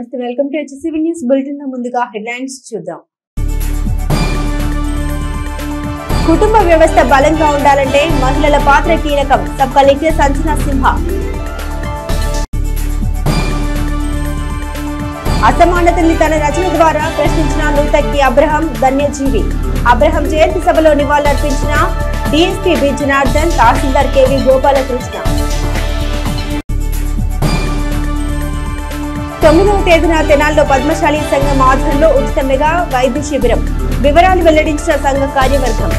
నమస్తే welcome to HCV news bulletin లో ముందుగా హెడ్లైన్స్ చూద్దాం. కుటుంబ వ్యవస్థ బలంగా ఉండాలంటే మహిళల పాత్ర కీలకం. సబ్ కలెక్టర్ సంజన సింహ. అసమానతల్ని తన రచన ద్వారా ప్రశ్నించిన నూతక్కి అబ్రహం ధన్యజీవి. అబ్రహం జయంతి సభలో నివాళులర్పించిన DSP బి జనార్దన్, తహసీల్దార్ KV గోపాలకృష్ణ. 9వ తేదీన తెనాల్లో పద్మశాలి సంఘం ఆధ్వర్యంలో ఉచిత మెగా వైద్య శిబిరం. వివరాలు వెల్లడించిన సంఘ కార్యవర్గం.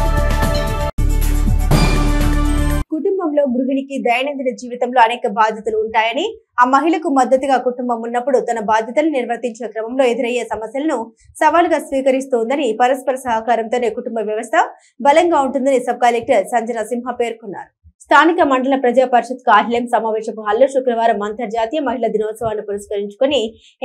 కుటుంబంలో గృహిణికి దైనందిన జీవితంలో అనేక బాధ్యతలు ఉంటాయని, ఆ మహిళకు మద్దతుగా కుటుంబం ఉన్నప్పుడు తన బాధ్యతలు నిర్వర్తించే క్రమంలో ఎదురయ్యే సమస్యలను సవాలుగా స్వీకరిస్తోందని, పరస్పర సహకారంతోనే కుటుంబ వ్యవస్థ బలంగా ఉంటుందని సబ్ కలెక్టర్ సంజన సింహ పేర్కొన్నారు. స్థానిక మండల ప్రజా పరిషత్ కార్యాలయం సమావేశపు హాల్లో శుక్రవారం అంతర్జాతీయ మహిళా దినోత్సవాన్ని పురస్కరించుకుని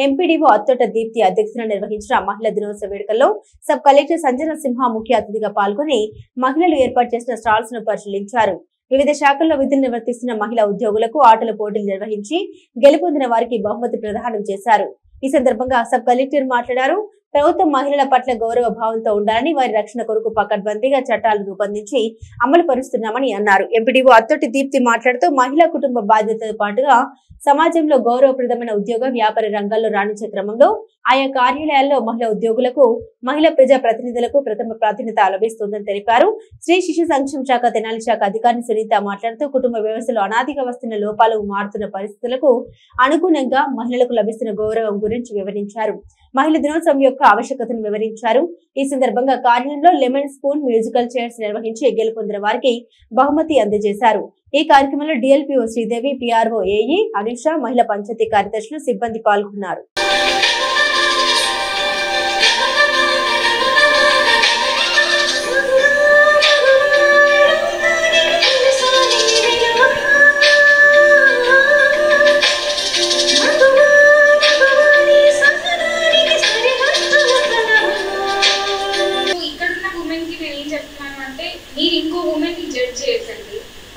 ఎంపీడీఓ అత్తోట దీప్తి అధ్యక్షతన నిర్వహించిన మహిళా దినోత్సవ వేడుకల్లో సబ్ కలెక్టర్ సంజన సింహ ముఖ్య అతిథిగా పాల్గొని మహిళలు ఏర్పాటు చేసిన స్టాల్స్ ను పరిశీలించారు. వివిధ శాఖల్లో విధులు నిర్వర్తిస్తున్న మహిళా ఉద్యోగులకు ఆటల పోటీలు నిర్వహించి గెలుపొందిన వారికి బహుమతి ప్రదానం చేశారు. ఈ సందర్భంగా సబ్ కలెక్టర్ మాట్లాడారు. ప్రభుత్వం మహిళల పట్ల గౌరవ భావంతో ఉండాలని, వారి రక్షణ కొరకు పకడ్బందీగా చట్టాలు రూపొందించి అమలు పరుస్తున్నామని అన్నారు. ఎంపీడీఓ అత్తోటి దీప్తి మాట్లాడుతూ మహిళా కుటుంబ బాధ్యతతో పాటుగా సమాజంలో గౌరవప్రదమైన ఉద్యోగ వ్యాపార రంగాల్లో రాణించే క్రమంలో ఆయా కార్యాలయాల్లో మహిళా ఉద్యోగులకు, మహిళా ప్రజా ప్రతినిధులకు ప్రథమ ప్రాధాన్యత లభిస్తుందని తెలిపారు. స్త్రీ శిశు సంక్షేమ శాఖ తెనాలి శాఖ అధికారి సునీత మాట్లాడుతూ కుటుంబ వ్యవస్థలో అనాదిగా వస్తున్న లోపాలు, మారుతున్న పరిస్థితులకు అనుగుణంగా మహిళలకు లభిస్తున్న గౌరవం గురించి వివరించారు. మహిళా దినోత్సవం యొక్క ఆవశ్యకతను వివరించారు. ఈ సందర్భంగా కార్యాలయంలో లెమన్ స్పూన్ మ్యూజికల్ చైర్స్ నిర్వహించి గెలుపొందిన వారికి బహుమతి అందజేశారు. ఈ కార్యక్రమంలో DLPO Sridevi, PRO AE Anusha, మహిళా పంచాయతీ కార్యదర్శులు, సిబ్బంది పాల్గొన్నారు.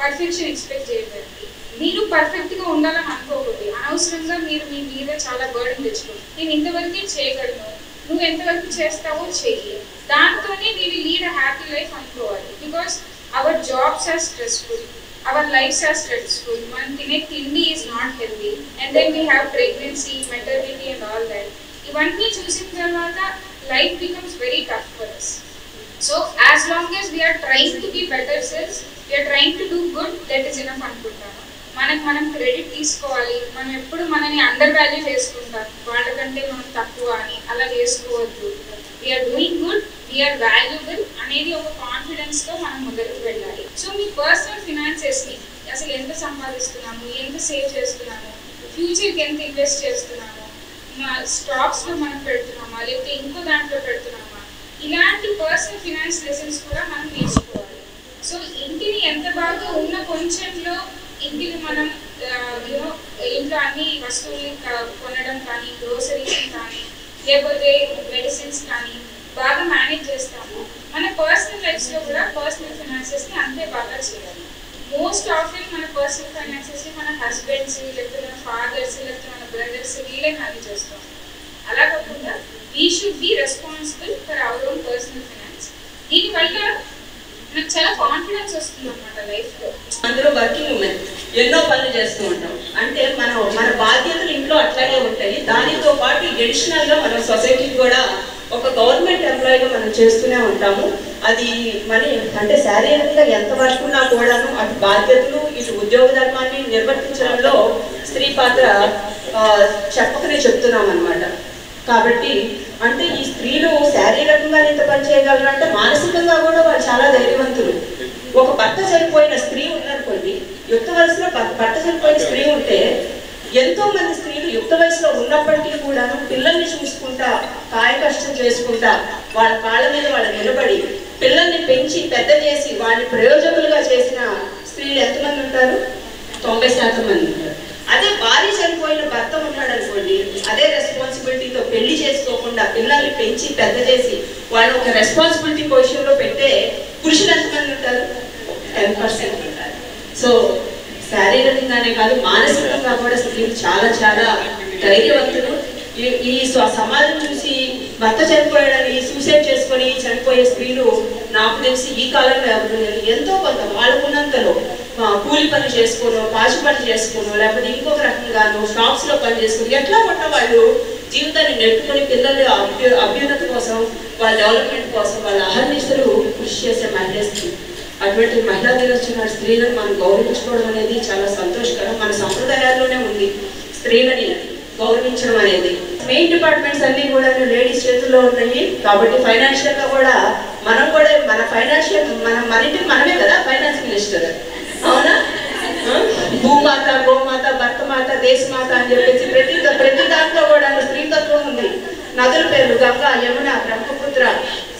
పర్ఫెక్షన్ ఎక్స్పెక్ట్ చేయకండి. మీరు పర్ఫెక్ట్ గా ఉండాలని అనుకోకూడదు. అనవసరంగా మీరు మీ మీద చాలా బర్డెన్ తెచ్చుకోండి. నేను ఇంతవరకే చేయగలను, నువ్వు ఎంతవరకు చేస్తావో చెయ్యి, దాంతోనే we will lead a happy life అనుకోవాలి. Because our jobs are stressful, our lives are stressful. మనం తినే తిండి is not healthy, and then we have pregnancy, maternity and all that. ఇవన్నీ చూసిన తర్వాత life becomes very tough for us. So as long as we are trying to be better selves, we are trying to do good, that is enough అనుకుంటాను. మనం credit తీసుకోవాలి. మనం ఎప్పుడు మనని under value చేసుకుంటాం, వాళ్ళకంటే మనం తక్కువ అని అలా చేసుకోవద్దు. We're doing good, we're valuable అనేది ఒక కాన్ఫిడెన్స్ తో మనం మొదలుకు వెళ్ళాలి. సో మీ పర్సనల్ ఫినాన్సెస్ ని అసలు ఎంత సంపాదిస్తున్నాము, ఎంత సేవ్ చేస్తున్నాము, ఫ్యూచర్కి ఎంత ఇన్వెస్ట్ చేస్తున్నాము, స్టాక్స్ లో మనం పెడుతున్నామా లేకపోతే ఇంకో దాంట్లో పెడుతున్నామా, ఇలాంటి పర్సనల్ ఫినాన్స్ లెసన్స్ కూడా మనం నేర్చుకోవాలి. సో ఇంటిని ఎంత బాగా ఉన్న కొంచెంలో ఇంటిని మనం ఇంట్లో అన్ని వస్తువుల్ని కొనడం కానీ, గ్రోసరీస్ కానీ, లేకపోతే మెడిసిన్స్ కానీ బాగా మేనేజ్ చేస్తాము. మన పర్సనల్ లైఫ్స్లో కూడా పర్సనల్ ఫైనాన్సెస్ని అంతే బాగా చేయాలి. మోస్ట్ ఆఫెన్ మన పర్సనల్ ఫైనాన్సెస్ని మన హస్బెండ్స్, లేకపోతే మన ఫాదర్స్, లేకపోతే మన బ్రదర్స్ వీళ్ళే మేనేజ్ చేస్తాం. అలా కాకుండా we should be responsible for our own personal finance. దీనివల్ల నాకు చాలా కాన్ఫిడెన్స్ వస్తుంది అన్నమాట లైఫ్లో. అందరూ వర్కింగ్ ఉమెన్ ఎన్నో పనులు చేస్తూ ఉంటాం. అంటే మన బాధ్యతలు ఇంట్లో అట్లాగే ఉంటాయి. దానితో పాటు అడిషనల్గా మన సొసైటీకి కూడా ఒక గవర్నమెంట్ ఎంప్లాయీగా మనం చేస్తూనే ఉంటాము. అది మరి అంటే శారీరకంగా ఎంత వర్క్ ఉన్నా కూడాను అటు బాధ్యతలు, ఇటు ఉద్యోగ ధర్మాన్ని నిర్వర్తించడంలో స్త్రీ పాత్ర చెప్పకనే చెప్తున్నాం అన్నమాట. కాబట్టి అంటే ఈ స్త్రీలు శారీరకంగా ఎంత పని చేయగలరంటే మానసికంగా కూడా వాళ్ళు చాలా ధైర్యవంతులు. ఒక భర్త చనిపోయిన స్త్రీ ఉన్నారనుకోండి, యుక్త వయసులో భర్త చనిపోయిన స్త్రీ ఉంటే ఎంతో మంది స్త్రీలు యుక్త వయసులో ఉన్నప్పటికీ కూడాను పిల్లల్ని చూసుకుంటా, కాయ కష్టం చేసుకుంటా, వాళ్ళ కాళ్ళ మీద వాళ్ళు నిలబడి పిల్లల్ని పెంచి పెద్ద చేసి వాళ్ళని ప్రయోజకులుగా చేసిన స్త్రీలు ఎంతమంది ఉంటారు? 90% మంది ఉంటారు. అదే భార్య చనిపోయిన భర్త ఉన్నాడు అనుకోండి, అదే రెస్పాన్సిబిలిటీతో పెళ్లి చేసుకోకుండా పిల్లల్ని పెంచి పెద్ద చేసి వాళ్ళు ఒక రెస్పాన్సిబిలిటీ పొజిషన్లో పెట్టే పురుషులు ఎంతమంది ఉంటారు? 10% ఉంటారు. సో శారీరకంగానే కాదు మానసికంగా కూడా స్త్రీలు చాలా చాలా ధైర్యవంతులు. ఈ సమాజం చూసి భర్త చనిపోయాడని సూసైడ్ చేసుకొని చనిపోయే స్త్రీలు నాకు తెలిసి ఈ కాలంలో ఎవరు లేరు. ఎంతో కొంత వాళ్ళకున్నంతలో కూలి పని చేసుకోను, పాచి పని చేసుకోను, లేకపోతే ఇంకొక రకంగాను షాప్స్లో పని చేసుకుని ఎట్లా కొట్ట వాళ్ళు జీవితాన్ని నెట్టుకొని పిల్లల అభ్యున్నతి కోసం, వాళ్ళ డెవలప్మెంట్ కోసం వాళ్ళ అహర్నిశలు కృషి చేసే మహిళలు. అటువంటి మహిళా దినోత్సవం స్త్రీలను మనం గౌరవించుకోవడం అనేది చాలా సంతోషకరం. మన సంప్రదాయాల్లోనే ఉంది స్త్రీలని గౌరవించడం అనేది. మెయిన్ డిపార్ట్మెంట్స్ అన్ని కూడా లేడీస్ చేతుల్లో ఉన్నాయి కాబట్టి ఫైనాన్షియల్ గా కూడా మనం కూడా మన ఇంటికి మనమే కదా ఫైనాన్స్ మినిస్టర్, అవునా? భూమాత, గోమాత, భర్తమాత, దేశమాత అని చెప్పేసి ప్రతి దాంట్లో కూడా స్త్రీతత్వం ఉంది. నదుల పేర్లు గంగా, యమున, బ్రహ్మపుత్ర,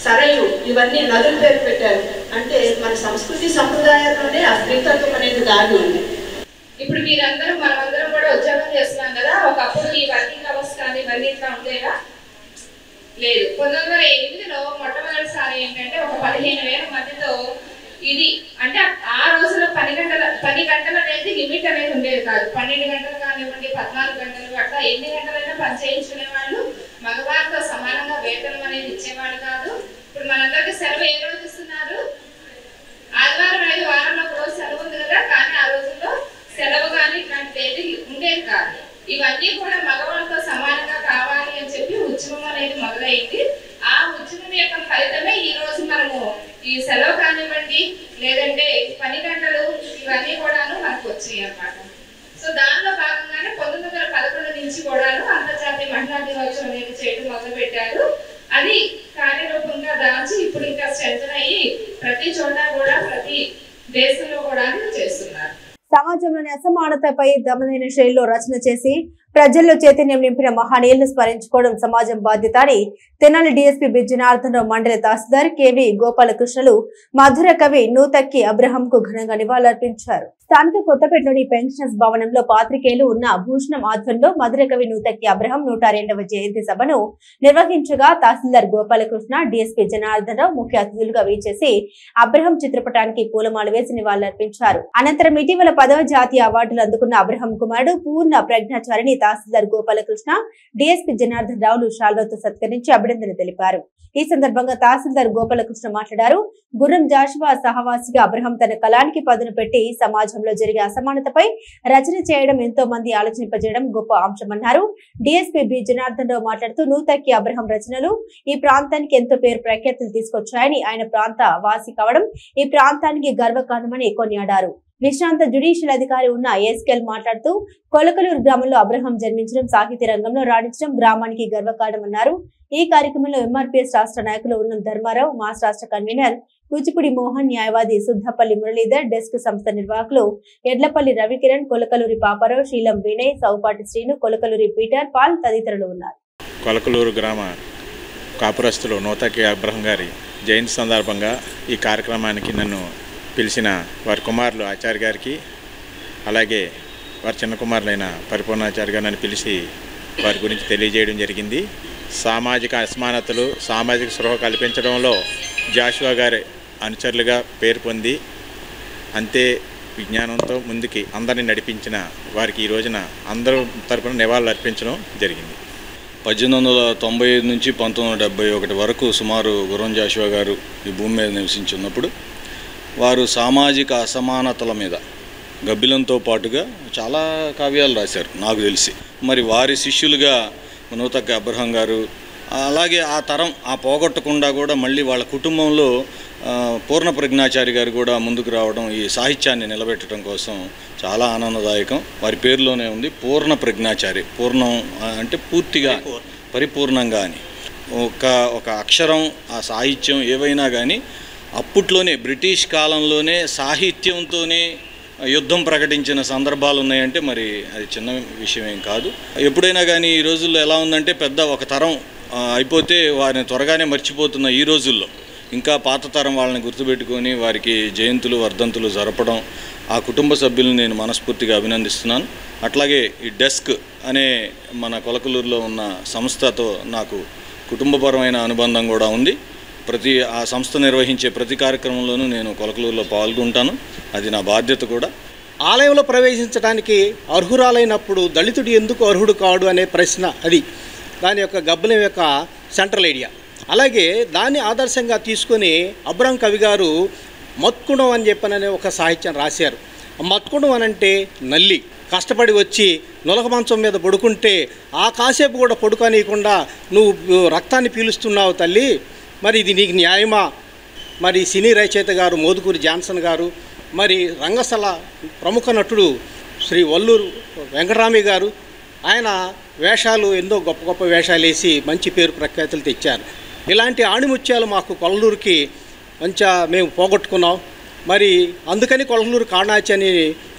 సరయు ఇవన్నీ నదుల పేరు పెట్టారు. అంటే మన సంస్కృతి సంప్రదాయాల్లోనే ఆ స్త్రీతత్వం అనేది దాగి ఉంది. ఇప్పుడు మీరందరూ మనమందరం కూడా ఉద్యోగం చేస్తున్నాం కదా, ఒకప్పుడు ఈ వర్కింగ్ అవర్స్ కానీ ఇవన్నీ ఇట్లా ఉండేవా? లేదు. 1908లో మొట్టమొదటిసారి ఏంటంటే ఒక 15,000 మందితో ఇది అంటే ఆ రోజుల్లో 10 గంటలు అనేది లిమిట్ అనేది ఉండేది కాదు. 12 గంటలు కానివ్వండి, 14 గంటలు అట్లా ఎన్ని గంటలైనా పని చేయించుకునే వాళ్ళు. మగవారితో సమానంగా వేతనం అనేది ఇచ్చేవాళ్ళు కాదు. ఇప్పుడు మనందరికీ సెలవు ఏ రోజు ఇస్తున్నారు? ఆదివారం. 5 వారంలో ఒక రోజు సెలవు ఉంది కదా, కానీ ఆ రోజుల్లో సెలవు కానీ ఇట్లాంటిది ఏది ఉండేది కాదు. ఇవన్నీ కూడా మగవాళ్ళతో సమానంగా కావాలి అని చెప్పి ఉద్యమం అనేది మొదలైంది. ఆ ఉద్యమం యొక్క ఫలితమే ఈ రోజు మనము ఈ సెలవు కానివ్వండి, లేదంటే 10 గంటలు ఇవన్నీ కూడాను మనకు వచ్చాయి అన్నమాట. సో దానిలో భాగంగానే 1911 నుంచి కూడాను అంతర్జాతీయ మహిళా దినోత్సవం అనేది చేయడం మొదలు పెట్టారు. అది కార్యరూపంగా దాచి ఇప్పుడు ఇంకా స్ట్రెంథెన్ అయ్యి ప్రతి చోట కూడా ప్రతి దేశంలో కూడా చేస్తున్నారు. సమాజంలోని అసమానతపై దమనైన శైలిలో రచన చేసి ప్రజల్లో చైతన్యం నింపిన మహనీయులను స్మరించుకోవడం సమాజం బాధ్యత అని తెనాలి డీఎస్పీ బి జనార్దన్ రావు మండలి తహసీల్దార్ కెవి గోపాలకృష్ణలు మధుర కవి నూతక్కి అబ్రహం కు ఘనంగా నివాళులర్పించారు. స్థానిక కొత్తపేటలోని పెన్షనర్స్ భవనంలో పాత్రికేయులు ఉన్న భూషణం ఆధ్వర్యంలో మధుర కవి నూతక్కి అబ్రహం 102వ జయంతి సభను నిర్వహించగా తహసీల్దార్ గోపాలకృష్ణ, డీఎస్పీ జనార్దన్ రావు ముఖ్య అతిథులుగా వీచేసి అబ్రహం చిత్రపటానికి పూలమాల వేసి నివాళులర్పించారు. అనంతరం ఇటీవల 10వ జాతీయ అవార్డులు అందుకున్న అబ్రహం కుమారుడు పూర్ణ ప్రజ్ఞాచారిని తహసీల్దార్ గోపాలకృష్ణ, డీఎస్పీ జనార్దన్ రావులు శాల్వాతో సత్కరించి అభినందన తెలిపారు. ఈ సందర్భంగా తహసీల్దార్ గోపాలకృష్ణ మాట్లాడారు. గుర్రం జాషువా సహవాసిగా అబ్రహం తన కళానికి పదును పెట్టి సమాజంలో జరిగే అసమానతపై రచన చేయడం ఎంతో మంది ఆలోచింపజేయడం గొప్ప అంశమన్నారు. డీఎస్పీ బి జనార్దన్ రావు మాట్లాడుతూ నూతక్కి అబ్రహం రచనలు ఈ ప్రాంతానికి ఎంతో పేరు ప్రఖ్యాతులు తీసుకొచ్చాయని, ఆయన ప్రాంత వాసి కావడం ఈ ప్రాంతానికి గర్వకారణమని కొనియాడారు. విశ్రాంత జ్యుడిషియల్ అధికారి ఉన్న ఏస్కెల్ మాట్లాడుతూ కొలకలూరు గ్రామంలో అబ్రహం జన్మించడం, సాహిత్య రంగంలో రాణించడం గ్రామానికి గర్వకారణమన్నారు. ఈ కార్యక్రమంలో ఎంఆర్పీఎస్ రాష్ట్ర నాయకులు ఉన్నం ధర్మారావు, మాస్ రాష్ట్ర కన్వీనర్ కూచిపూడి మోహన్, న్యాయవాది సుద్దపల్లి మురళీధర్, డెస్క్ సంస్థ నిర్వాహకులు ఎడ్లపల్లి రవికిరణ్, కొలకలూరి పాపారావు, శీలం వినయ్, సౌపాటి శ్రీను, కొలకలూరి పీటర్ పాల్ తదితరులు ఉన్నారు. కొలకలూరు గ్రామ కాపురస్తులు నూతక్కి అబ్రహం గారి జయంతి సందర్భంగా ఈ కార్యక్రమానికి నన్ను పిలిచిన వారి కుమారులు ఆచార్య గారికి, అలాగే వారి చిన్న కుమారులైన పరిపూర్ణాచార్య గారు నన్ను పిలిచి వారి గురించి తెలియజేయడం జరిగింది. సామాజిక అసమానతలు, సామాజిక స్పృహ కల్పించడంలో జాషువా గారి అనుచరులుగా పేరు పొంది అంతే విజ్ఞానంతో ముందుకి అందరినీ నడిపించిన వారికి ఈ రోజున అందరూ తరపున నివాళులు అర్పించడం జరిగింది. 1895 నుంచి 1971 వరకు సుమారు గుర్రం జాషువా గారు ఈ భూమి మీద నివసించున్నప్పుడు వారు సామాజిక అసమానతల మీద గబ్బిలంతో పాటుగా చాలా కావ్యాలు రాశారు నాకు తెలిసి. మరి వారి శిష్యులుగా నూతక్కి అబ్రహం గారు, అలాగే ఆ తరం ఆ పోగొట్టకుండా కూడా మళ్ళీ వాళ్ళ కుటుంబంలో పూర్ణ ప్రజ్ఞాచారి గారు కూడా ముందుకు రావడం ఈ సాహిత్యాన్ని నిలబెట్టడం కోసం చాలా ఆనందదాయకం. వారి పేరులోనే ఉంది పూర్ణ ప్రజ్ఞాచారి. పూర్ణం అంటే పూర్తిగా, పరిపూర్ణంగా అని. ఒక అక్షరం, ఆ సాహిత్యం ఏవైనా కానీ అప్పట్లోనే బ్రిటిష్ కాలంలోనే సాహిత్యంతోనే యుద్ధం ప్రకటించిన సందర్భాలు ఉన్నాయంటే మరి అది చిన్న విషయం ఏం కాదు. ఎప్పుడైనా కానీ ఈ రోజుల్లో ఎలా ఉందంటే పెద్ద ఒక తరం అయిపోతే వారిని త్వరగానే మర్చిపోతున్న ఈ రోజుల్లో ఇంకా పాత తరం వాళ్ళని గుర్తుపెట్టుకొని వారికి జయంతులు, వర్ధంతులు జరపడం ఆ కుటుంబ సభ్యులను నేను మనస్ఫూర్తిగా అభినందిస్తున్నాను. అట్లాగే ఈ డెస్క్ అనే మన కొలకలూరులో ఉన్న సంస్థతో నాకు కుటుంబపరమైన అనుబంధం కూడా ఉంది. ఆ సంస్థ నిర్వహించే ప్రతి కార్యక్రమంలోనూ నేను కొలకలూరులో పాల్గొంటాను. అది నా బాధ్యత కూడా. ఆలయంలో ప్రవేశించడానికి అర్హురాలైనప్పుడు దళితుడు ఎందుకు అర్హుడు కాడు అనే ప్రశ్న అది. దాని యొక్క గబ్బిలం యొక్క సెంట్రల్ ఏరియా. అలాగే దాన్ని ఆదర్శంగా తీసుకొని అబ్రహం కవి గారు మత్కుండం అని చెప్పననే ఒక సాహిత్యం రాశారు. మత్కుండం అనంటే నల్లి కష్టపడి వచ్చి నులక మంచం మీద పడుకుంటే ఆ కాసేపు కూడా పడుకోనీయకుండా నువ్వు రక్తాన్ని పీలుస్తున్నావు తల్లి, మరి ఇది నీకు న్యాయమా? మరి సినీ రచయిత గారు మోదుకూరి జాన్సన్ గారు, మరి రంగస్థల ప్రముఖ నటుడు శ్రీ వల్లూరు వెంకటరామయ్య గారు, ఆయన వేషాలు ఎన్నో గొప్ప గొప్ప వేషాలు వేసి మంచి పేరు ప్రఖ్యాతులు తెచ్చారు. ఇలాంటి ఆణిముత్యాలు మాకు కొల్లూరుకి మంచిగా మేము పోగొట్టుకున్నాం. మరి అందుకని కొల్లూరు కాణాచి అని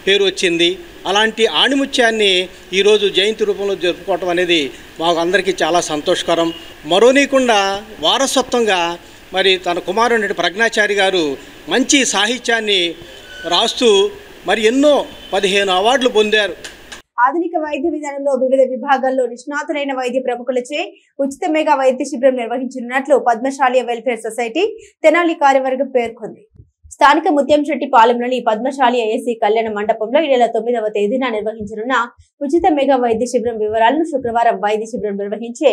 పేరు వచ్చింది. అలాంటి ఆణిముత్యాన్ని ఈరోజు జయంతి రూపంలో జరుపుకోవటం అనేది మాకు అందరికీ చాలా సంతోషకరం. మరోనీకుండా వారసత్వంగా మరి తన కుమారుడు ప్రజ్ఞాచారి గారు మంచి సాహిత్యాన్ని రాస్తూ మరి ఎన్నో 15 అవార్డులు పొందారు. ఆధునిక వైద్య విధానంలో వివిధ విభాగాల్లో నిష్ణాతులైన వైద్య ప్రముఖులచే ఉచిత మెగా వైద్య శిబిరం నిర్వహించనున్నట్లు పద్మశాలి వెల్ఫేర్ సొసైటీ తెనాలి కార్యవర్గం పేర్కొంది. స్థానిక ముత్యంశెట్టి పాలెంలోని పద్మశాలి ఏఎస్సీ కళ్యాణ మండపంలో ఈ నెల 9వ తేదీన నిర్వహించనున్న ఉచిత మెగా వైద్య శిబిరం వివరాలను శుక్రవారం వైద్య శిబిరం నిర్వహించే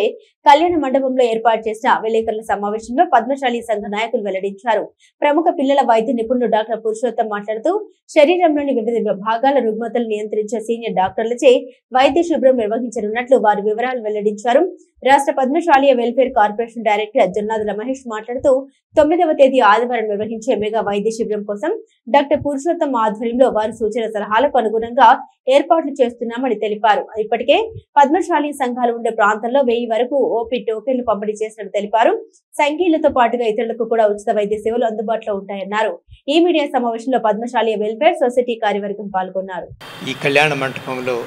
కళ్యాణ మండపంలో ఏర్పాటు చేసిన విలేకరుల సమావేశంలో పద్మశాలి సంఘ నాయకులు వెల్లడించారు. ప్రముఖ పిల్లల వైద్య నిపుణులు డాక్టర్ పురుషోత్తం మాట్లాడుతూ శరీరంలోని వివిధ భాగాల రుగ్మతలు నియంత్రించే సీనియర్ డాక్టర్లచే వైద్య శిబిరం నిర్వహించనున్నట్లు వారి వివరాలు వెల్లడించారు. రాష్ట్ర Padmashali welfare corporation director Jonnadula Mahesh మాట్లాడుతూ 9వ తేదీ ఆదివారం నిర్వహించే మెగా వైద్య శిబిరం కోసం డాక్టర్ పురుషోత్తం ఆధ్వర్యంలో వారి సూచన సలహాలకు అనుగుణంగా ఏర్పాట్లు చేస్తున్నామని తెలిపారు. ఇప్పటికే పద్మశాలి సంఘాలు ఉండే ప్రాంతంలో 1000 వరకు ఓపీ టోకెన్లు పంపిణీ చేసినట్టు తెలిపారు. సంఘీయులతో పాటుగా ఇతరులకు కూడా ఉచిత వైద్య సేవలు అందుబాటులో ఉంటాయన్నారు. ఈ మీడియా సమావేశంలో పద్మశాలి వెల్ఫేర్ సొసైటీ కార్యవర్గం పాల్గొన్నారు. ఈ కళ్యాణ మంటపంలో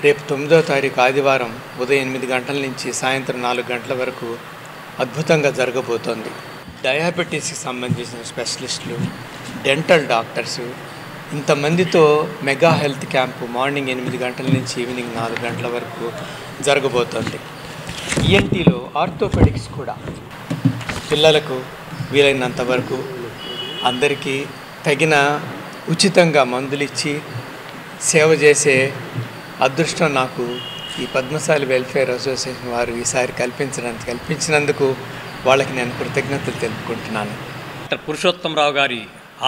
రేపు 9వ తారీఖు ఆదివారం ఉదయం 8 గంటల నుంచి సాయంత్రం 4 గంటల వరకు అద్భుతంగా జరగబోతోంది. డయాబెటీస్కి సంబంధించిన స్పెషలిస్టులు, డెంటల్ డాక్టర్సు, ఇంతమందితో మెగా హెల్త్ క్యాంపు మార్నింగ్ 8 గంటల నుంచి ఈవినింగ్ 4 గంటల వరకు జరగబోతోంది. ఈఎన్టీలో ఆర్థోపెడిక్స్ కూడా పిల్లలకు వీలైనంత వరకు అందరికీ తగిన ఉచితంగా మందులు ఇచ్చి సేవ చేసే అదృష్టం నాకు ఈ పద్మశాలి వెల్ఫేర్ అసోసియేషన్ వారు ఈసారి కల్పించినందుకు వాళ్ళకి నేను కృతజ్ఞతలు తెలుపుకుంటున్నాను. డాక్టర్ పురుషోత్తమరావు గారి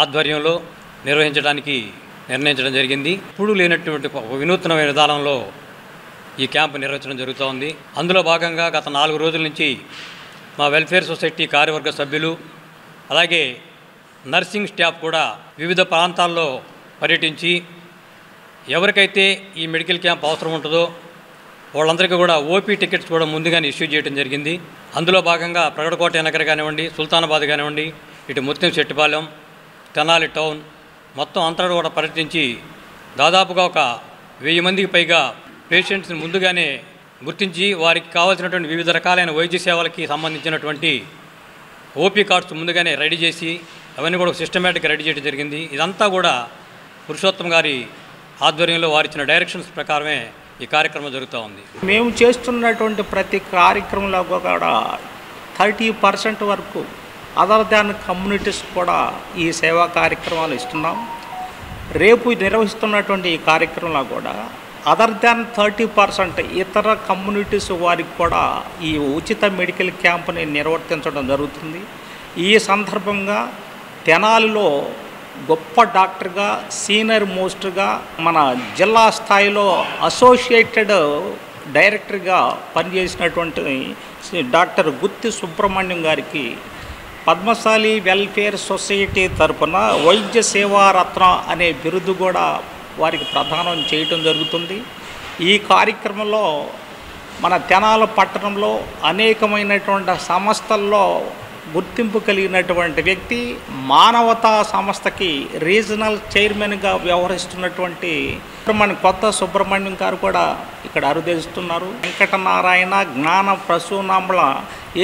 ఆధ్వర్యంలో నిర్వహించడానికి నిర్ణయించడం జరిగింది. ఇప్పుడు లేనటువంటి ఒక వినూత్నమైన విధానంలో ఈ క్యాంపు నిర్వహించడం జరుగుతోంది. అందులో భాగంగా గత 4 రోజుల నుంచి మా వెల్ఫేర్ సొసైటీ కార్యవర్గ సభ్యులు అలాగే నర్సింగ్ స్టాఫ్ కూడా వివిధ ప్రాంతాల్లో పర్యటించి ఎవరికైతే ఈ మెడికల్ క్యాంప్ అవసరం ఉంటుందో వాళ్ళందరికీ కూడా ఓపీ టికెట్స్ కూడా ముందుగానే ఇష్యూ చేయడం జరిగింది. అందులో భాగంగా ప్రగడకోట నగర్ కానివ్వండి, సుల్తానాబాద్ కానివ్వండి, ఇటు ముత్యంశెట్టిపాలెం, తెనాలి టౌన్ మొత్తం అంతా కూడా పర్యటించి దాదాపుగా ఒక 1000 మందికి పైగా పేషెంట్స్ని ముందుగానే గుర్తించి వారికి కావాల్సినటువంటి వివిధ రకాలైన వైద్య సేవలకి సంబంధించినటువంటి ఓపీ కార్డ్స్ ముందుగానే రెడీ చేసి అవన్నీ కూడా సిస్టమేటిక్గా రెడీ చేయడం జరిగింది. ఇదంతా కూడా పురుషోత్తం గారి ఆధ్వర్యంలో వారిచ్చిన డైరెక్షన్స్ ప్రకారమే ఈ కార్యక్రమం జరుగుతూ ఉంది. మేము చేస్తున్నటువంటి ప్రతి కార్యక్రమంలో కూడా 30% వరకు అదర్ దాన్ కమ్యూనిటీస్ కూడా ఈ సేవా కార్యక్రమాలు ఇస్తున్నాం. రేపు నిర్వహిస్తున్నటువంటి ఈ కార్యక్రమంలో కూడా అదర్ దాన్ 30% ఇతర కమ్యూనిటీస్ వారికి కూడా ఈ ఉచిత మెడికల్ క్యాంప్ని నిర్వర్తించడం జరుగుతుంది. ఈ సందర్భంగా తెనాలిలో గొప్ప డాక్టర్గా, సీనియర్ మోస్ట్గా, మన జిల్లా స్థాయిలో అసోసియేటెడ్ డైరెక్టర్గా పనిచేసినటువంటి డాక్టర్ గుత్తి సుబ్రహ్మణ్యం గారికి పద్మశాలి వెల్ఫేర్ సొసైటీ తరఫున వైద్య సేవారత్న అనే బిరుదు కూడా వారికి ప్రదానం చేయటం జరుగుతుంది. ఈ కార్యక్రమంలో మన తెనాలి పట్టణంలో అనేకమైనటువంటి సంస్థల్లో గుర్తింపు కలిగినటువంటి వ్యక్తి, మానవతా సంస్థకి రీజనల్ చైర్మన్గా వ్యవహరిస్తున్నటువంటి కొత్త సుబ్రహ్మణ్యం గారు కూడా ఇక్కడ అరుదేస్తున్నారు. వెంకటనారాయణ జ్ఞాన ప్రసూనాంబల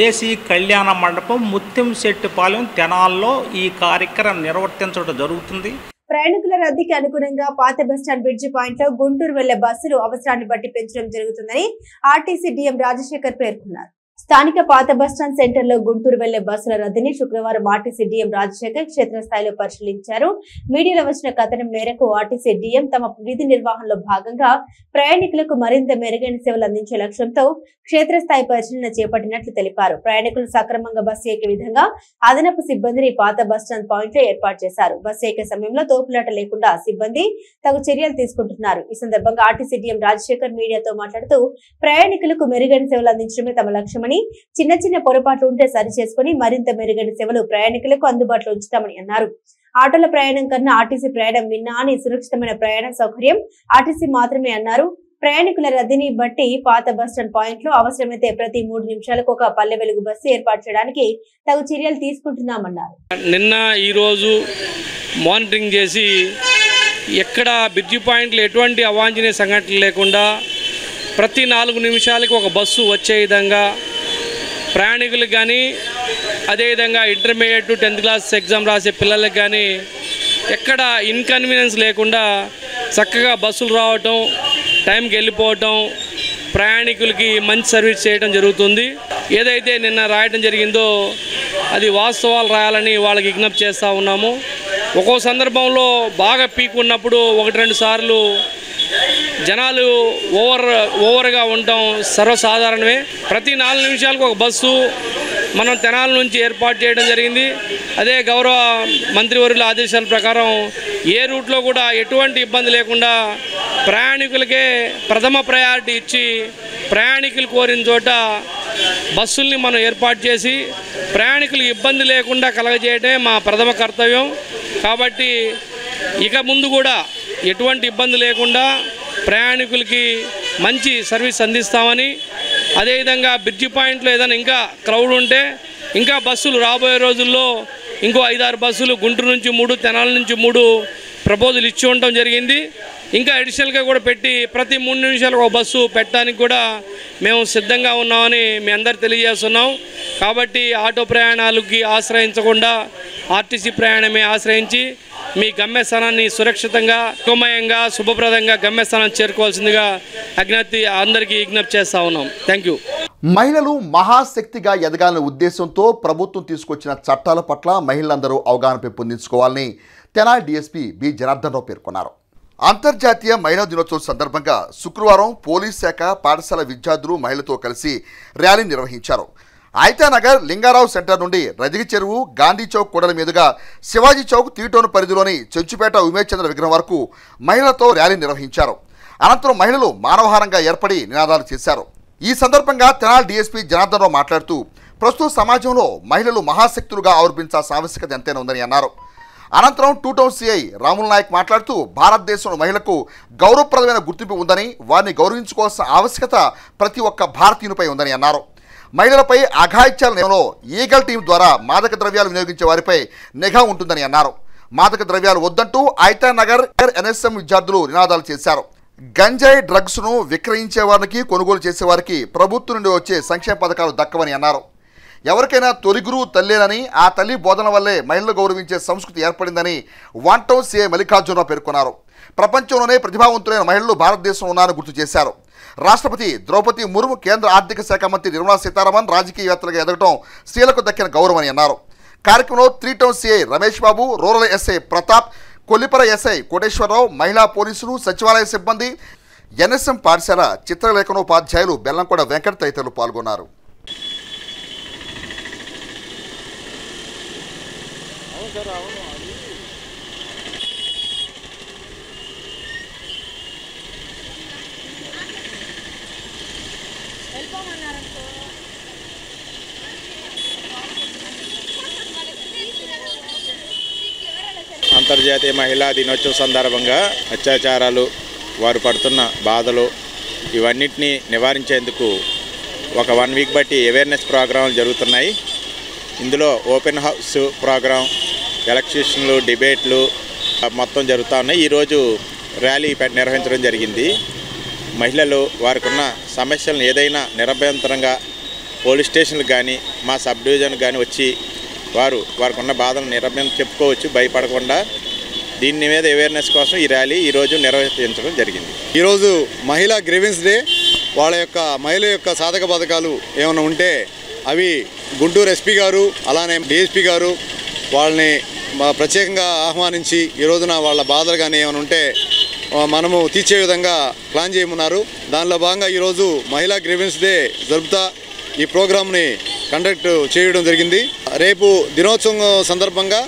ఏసీ కళ్యాణ మండపం ముత్యంశెట్టిపాలెం తెనాల్లో ఈ కార్యక్రమం నిర్వర్తించడం జరుగుతుంది. ప్రయాణికుల రద్దీకి అనుగుణంగా పాత బస్టాండ్ బ్రిడ్జి పాయింట్ లో గుంటూరు వెళ్లే బస్సులు అవసరాన్ని బట్టి పెంచడం జరుగుతుందని ఆర్టీసీ డిఎం రాజశేఖర్ పేర్కొన్నారు. స్థానిక పాత బస్టాండ్ సెంటర్ లో గుంటూరు వెళ్లే బస్సుల రద్దీని శుక్రవారం ఆర్టీసీ డీఎం రాజశేఖర్ క్షేత్రస్థాయిలో పరిశీలించారు. మీడియాలో వచ్చిన కథనం మేరకు ఆర్టీసీ డీఎం తమ విధి నిర్వహణలో భాగంగా ప్రయాణికులకు మరింత మెరుగైన సేవలు అందించే లక్ష్యంతో క్షేత్రస్థాయి పరిశీలన చేపట్టినట్లు తెలిపారు. ప్రయాణికులు సక్రమంగా బస్సు ఎక్కే విధంగా అదనపు సిబ్బందిని పాత బస్టాండ్ పాయింట్ లో ఏర్పాటు చేశారు. బస్సు ఎక్కే సమయంలో తోపులాట లేకుండా సిబ్బంది తగు చర్యలు తీసుకుంటున్నారు. ఈ సందర్భంగా ఆర్టీసీ డీఎం రాజశేఖర్ మీడియాతో మాట్లాడుతూ ప్రయాణికులకు మెరుగైన సేవలు అందించడమే తమ లక్ష్యమని, చిన్న చిన్న పొరపాట్లు ఉంటే సరి చేసుకుని మరింత మెరుగైన సేవలు ప్రయాణికులకు అందుబాటులో ఉంచుతామని అన్నారు. ఆటోల ప్రయాణం కన్నా ఆర్టీసీ ప్రయాణం మిన్నా అని సురక్షితమైన ప్రయాణ సౌకర్యం ఆర్టీసీ మాత్రమే అన్నారు. ప్రయాణికుల రద్దీని బట్టి పాత బస్టాండ్ పాయింట్ లో అవసరమైతే ప్రతి 3 నిమిషాలకు ఒక పల్లె వెలుగు బస్సు ఏర్పాటు చేయడానికి తగు చర్యలు తీసుకుంటున్నామన్నారు. నిన్న ఈ రోజు మానిటరింగ్ చేసి ఎక్కడ బ్రిడ్జి పాయింట్లు ఎటువంటి అవాంఛనీయ సంఘటనలు లేకుండా ప్రతి 4 నిమిషాలకు ఒక బస్సు వచ్చే విధంగా ప్రయాణికులకు కానీ, అదేవిధంగా ఇంటర్మీడియట్ 10th క్లాస్ ఎగ్జామ్ రాసే పిల్లలకు కానీ ఎక్కడ ఇన్కన్వీనియన్స్ లేకుండా చక్కగా బస్సులు రావటం, టైంకి వెళ్ళిపోవటం, ప్రయాణికులకి మంచి సర్వీస్ చేయడం జరుగుతుంది. ఏదైతే నిన్న రాయటం జరిగిందో అది వాస్తవాలు రాయాలని వాళ్ళకి విజ్ఞప్తి చేస్తూ ఉన్నాము. ఒక్కో సందర్భంలో బాగా పీక్ ఉన్నప్పుడు 1-2 సార్లు జనాలు ఓవర్గా ఉండటం సర్వసాధారణమే. ప్రతి 4 నిమిషాలకు ఒక బస్సు మనం తెనాలి నుంచి ఏర్పాటు చేయడం జరిగింది. అదే గౌరవ మంత్రివర్యుల ఆదేశాల ప్రకారం ఏ రూట్లో కూడా ఎటువంటి ఇబ్బంది లేకుండా ప్రయాణికులకే ప్రథమ ప్రయారిటీ ఇచ్చి ప్రయాణికులు కోరిన చోట బస్సుల్ని మనం ఏర్పాటు చేసి ప్రయాణికులకు ఇబ్బంది లేకుండా కలగజేయడమే మా ప్రథమ కర్తవ్యం. కాబట్టి ఇక ముందు కూడా ఎటువంటి ఇబ్బంది లేకుండా ప్రయాణికులకి మంచి సర్వీస్ అందిస్తామని, అదేవిధంగా బ్రిడ్జి పాయింట్లో ఏదైనా ఇంకా క్రౌడ్ ఉంటే ఇంకా బస్సులు రాబోయే రోజుల్లో ఇంకో 5-6 బస్సులు గుంటూరు నుంచి 3, తెనాలి నుంచి 3 ప్రపోజల్ ఇచ్చి ఉండటం జరిగింది. ఇంకా అడిషనల్గా కూడా పెట్టి ప్రతి 3 నిమిషాలకు ఒక బస్సు పెట్టడానికి కూడా మేము సిద్ధంగా ఉన్నామని మీ అందరు తెలియజేస్తున్నాం. కాబట్టి ఆటో ప్రయాణాలకి ఆశ్రయించకుండా ఆర్టీసీ ప్రయాణమే ఆశ్రయించి మీ గమ్యస్థానాన్ని సురక్షితంగా, సుఖమయంగా, శుభప్రదంగా గమ్యస్థానాన్ని చేరుకోవాల్సిందిగా అందరికీ విజ్ఞప్తి చేస్తూ ఉన్నాం. Thank you. మహిళలు మహాశక్తిగా ఎదగాలనే ఉద్దేశంతో ప్రభుత్వం తీసుకొచ్చిన చట్టాల పట్ల మహిళలందరూ అవగాహన పెంపొందించుకోవాలని తెనాలి డీఎస్పీ బి జనార్దన్ రావు పేర్కొన్నారు. అంతర్జాతీయ మహిళా దినోత్సవం సందర్భంగా శుక్రవారం పోలీస్ శాఖ పాఠశాల విద్యార్థులు మహిళలతో కలిసి ర్యాలీ నిర్వహించారు. ఐతానగర్ లింగారావు సెంటర్ నుండి రజిగి చెరువు, గాంధీ చౌక్ కూడలి మీదుగా శివాజీ చౌక్, తీటోను పరిధిలోని చెంచుపేట ఉమేష్ చంద్ర విగ్రహం వరకు మహిళలతో ర్యాలీ నిర్వహించారు. అనంతరం మహిళలు మానవహారంగా ఏర్పడి నినాదాలు చేశారు. ఈ సందర్భంగా తెనాలి డీఎస్పీ జనార్దన్ రావు మాట్లాడుతూ ప్రస్తుత సమాజంలో మహిళలు మహాశక్తులుగా ఆవిర్భించాల్సిన ఆవశ్యకత ఎంతైనా ఉందని అన్నారు. అనంతరం 2 టౌన్ సిఐ రాముల్ నాయక్ మాట్లాడుతూ భారతదేశంలో మహిళలకు గౌరవప్రదమైన గుర్తింపు ఉందని, వారిని గౌరవించుకోవాల్సిన ఆవశ్యకత ప్రతి ఒక్క భారతీయునిపై ఉందని అన్నారు. మహిళలపై అఘాయిత్యాల నేరంలో ఈగల్ టీం ద్వారా మాదక ద్రవ్యాలు వినియోగించే వారిపై నిఘా ఉంటుందని అన్నారు. మాదక ద్రవ్యాలు వద్దంటూ ఐతానగర్ ఎన్ఎస్ఎం విద్యార్థులు నినాదాలు చేశారు. గంజాయి డ్రగ్స్ను విక్రయించే వారికి, కొనుగోలు చేసేవారికి ప్రభుత్వం నుండి వచ్చే సంక్షేమ పథకాలు దక్కవని అన్నారు. ఎవరికైనా తొలి గురువు తల్లేనని, ఆ తల్లి బోధన వల్లే మహిళలు గౌరవించే సంస్కృతి ఏర్పడిందని 1 టౌన్ సిఐ మల్లికార్జునరావు పేర్కొన్నారు. ప్రపంచంలోనే ప్రతిభావంతులైన మహిళలు భారతదేశంలో ఉన్నారని గుర్తు చేశారు. రాష్ట్రపతి ద్రౌపది ముర్ము, కేంద్ర ఆర్థిక శాఖ మంత్రి నిర్మలా సీతారామన్ రాజకీయవేత్తలుగా ఎదగడం స్త్రీలకు దక్కిన గౌరవమని అన్నారు. కార్యక్రమంలో 3 town CI Ramesh Babu, rural SI Pratap, Kollipara SI Koteswararao, మహిళా పోలీసులు, సచివాలయ సిబ్బంది, ఎన్ఎస్ఎం పాఠశాల చిత్రలేఖనోపాధ్యాయులు బెల్లంకొండ వెంకట తదితరులు పాల్గొన్నారు. అంతర్జాతీయ మహిళా దినోత్సవం సందర్భంగా అత్యాచారాలు, వారు పడుతున్న బాధలు ఇవన్నిటినీ నివారించేందుకు ఒక 1 వీక్ బట్టి అవేర్నెస్ ప్రోగ్రాంలు జరుగుతున్నాయి. ఇందులో ఓపెన్ హౌస్ ప్రోగ్రాం, ఎలక్యూషన్లు, డిబేట్లు మొత్తం జరుగుతూ ఉన్నాయి. ఈరోజు ర్యాలీ నిర్వహించడం జరిగింది. మహిళలు వారికి ఉన్న సమస్యలను ఏదైనా నిరభ్యంతరంగా పోలీస్ స్టేషన్లకు కానీ, మా సబ్ డివిజన్కి కానీ వచ్చి వారికి ఉన్న బాధలను నిరభ్యంతరం చెప్పుకోవచ్చు, భయపడకుండా. దీని మీద అవేర్నెస్ కోసం ఈ ర్యాలీ ఈరోజు నిర్వహించడం జరిగింది. ఈరోజు మహిళా గ్రీవెన్స్ డే. మహిళ యొక్క సాధక పథకాలు ఏమైనా ఉంటే అవి గుంటూరు ఎస్పీ గారు అలానే డిఎస్పీ గారు వాళ్ళని ప్రత్యేకంగా ఆహ్వానించి ఈ రోజున వాళ్ళ బాధలు కానీ ఏమైనా ఉంటే మనము తీర్చే విధంగా ప్లాన్ చేయమన్నారు. దానిలో భాగంగా ఈరోజు మహిళా గ్రీవెన్స్ డే జరుపుతా ఈ ప్రోగ్రామ్ని కండక్ట్ చేయడం జరిగింది. రేపు దినోత్సవం సందర్భంగా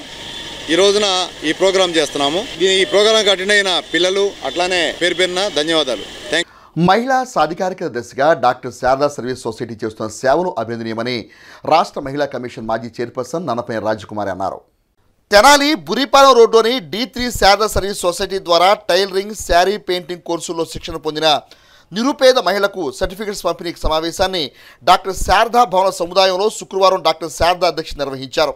ఈ రోజున ఈ ప్రోగ్రాం చేస్తున్నాము. ఈ ప్రోగ్రాంకి అటెండ్ అయిన పిల్లలు అట్లానే పేరు పేరున ధన్యవాదాలు. మహిళా సాధికారికత దశగా డాక్టర్ శారదా సర్వీస్ సొసైటీ చేస్తున్న సేవలు అభినందనీయమని రాష్ట్ర మహిళా కమిషన్ మాజీ చైర్పర్సన్ నన్నపనేని రాజకుమారి అన్నారు. తెనాలి బురిపాలెం రోడ్డులోని D3 శారదా సర్వీస్ సొసైటీ ద్వారా టైలరింగ్, శారీ పెయింటింగ్ కోర్సుల్లో శిక్షణ పొందిన నిరుపేద మహిళలకు సర్టిఫికెట్స్ పంపిణీ సమావేశాన్ని డాక్టర్ శారదా భవన సముదాయంలో శుక్రవారం డాక్టర్ శారదా అధ్యక్షత నిర్వహించారు.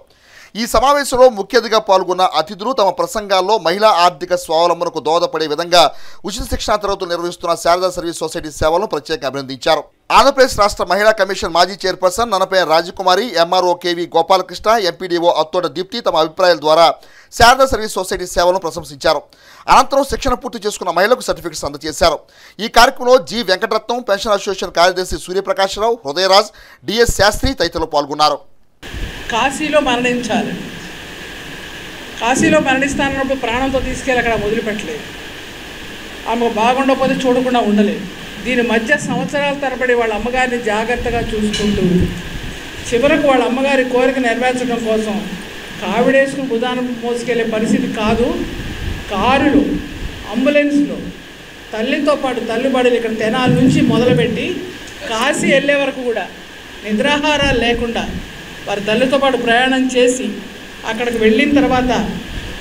ఈ సమావేశంలో ముఖ్య అతిథిగా పాల్గొన్న అతిథులు తమ ప్రసంగాల్లో మహిళా ఆర్థిక స్వావలంబనకు దోహదపడే విధంగా ఉచిత శిక్షణా తరగతులు నిర్వహిస్తున్న శారదా సర్వీస్ సొసైటీ సేవలను ప్రత్యేకంగా అభినందించారు. ఆంధ్రప్రదేశ్ రాష్ట్ర మహిళా కమిషన్ మాజీ chairperson Nannapaneni Rajakumari, MRO KV Gopalakrishna, MPDO Attota Deepthi తమ అభిప్రాయాల ద్వారా శారదా సర్వీస్ సొసైటీ సేవలను ప్రశంసించారు. అనంతరం శిక్షణ పూర్తి చేసుకున్న మహిళలకు సర్టిఫికెట్స్ అందజేశారు. ఈ కార్యక్రమంలో జి వెంకటరత్నం, పెన్షన్ అసోసియేషన్ కార్యదర్శి సూర్యప్రకాశ్రావు, హృదయరాజ్, డిఎస్ శాస్త్రి తదితరులు పాల్గొన్నారు. కాశీలో మరణించాలి. కాశీలో మరణిస్తానన్నప్పుడు ప్రాణంతో తీసుకెళ్ళి అక్కడ వదిలిపెట్టలేదు. ఆమె బాగుండకపోతే చూడకుండా ఉండలేదు. దీని మధ్య సంవత్సరాల తరబడి వాళ్ళ అమ్మగారిని జాగ్రత్తగా చూసుకుంటూ చివరకు వాళ్ళ అమ్మగారి కోరిక నెరవేర్చడం కోసం కావిడేసుకుని బుధాన మోసుకెళ్లే పరిస్థితి కాదు, కారులో, అంబులెన్స్లో తల్లితో పాటు తల్లిబడులు ఇక్కడ తెనాల నుంచి మొదలుపెట్టి కాశీ వెళ్ళే వరకు కూడా నిద్రాహారాలు లేకుండా వారి తల్లితో పాటు ప్రయాణం చేసి అక్కడికి వెళ్ళిన తర్వాత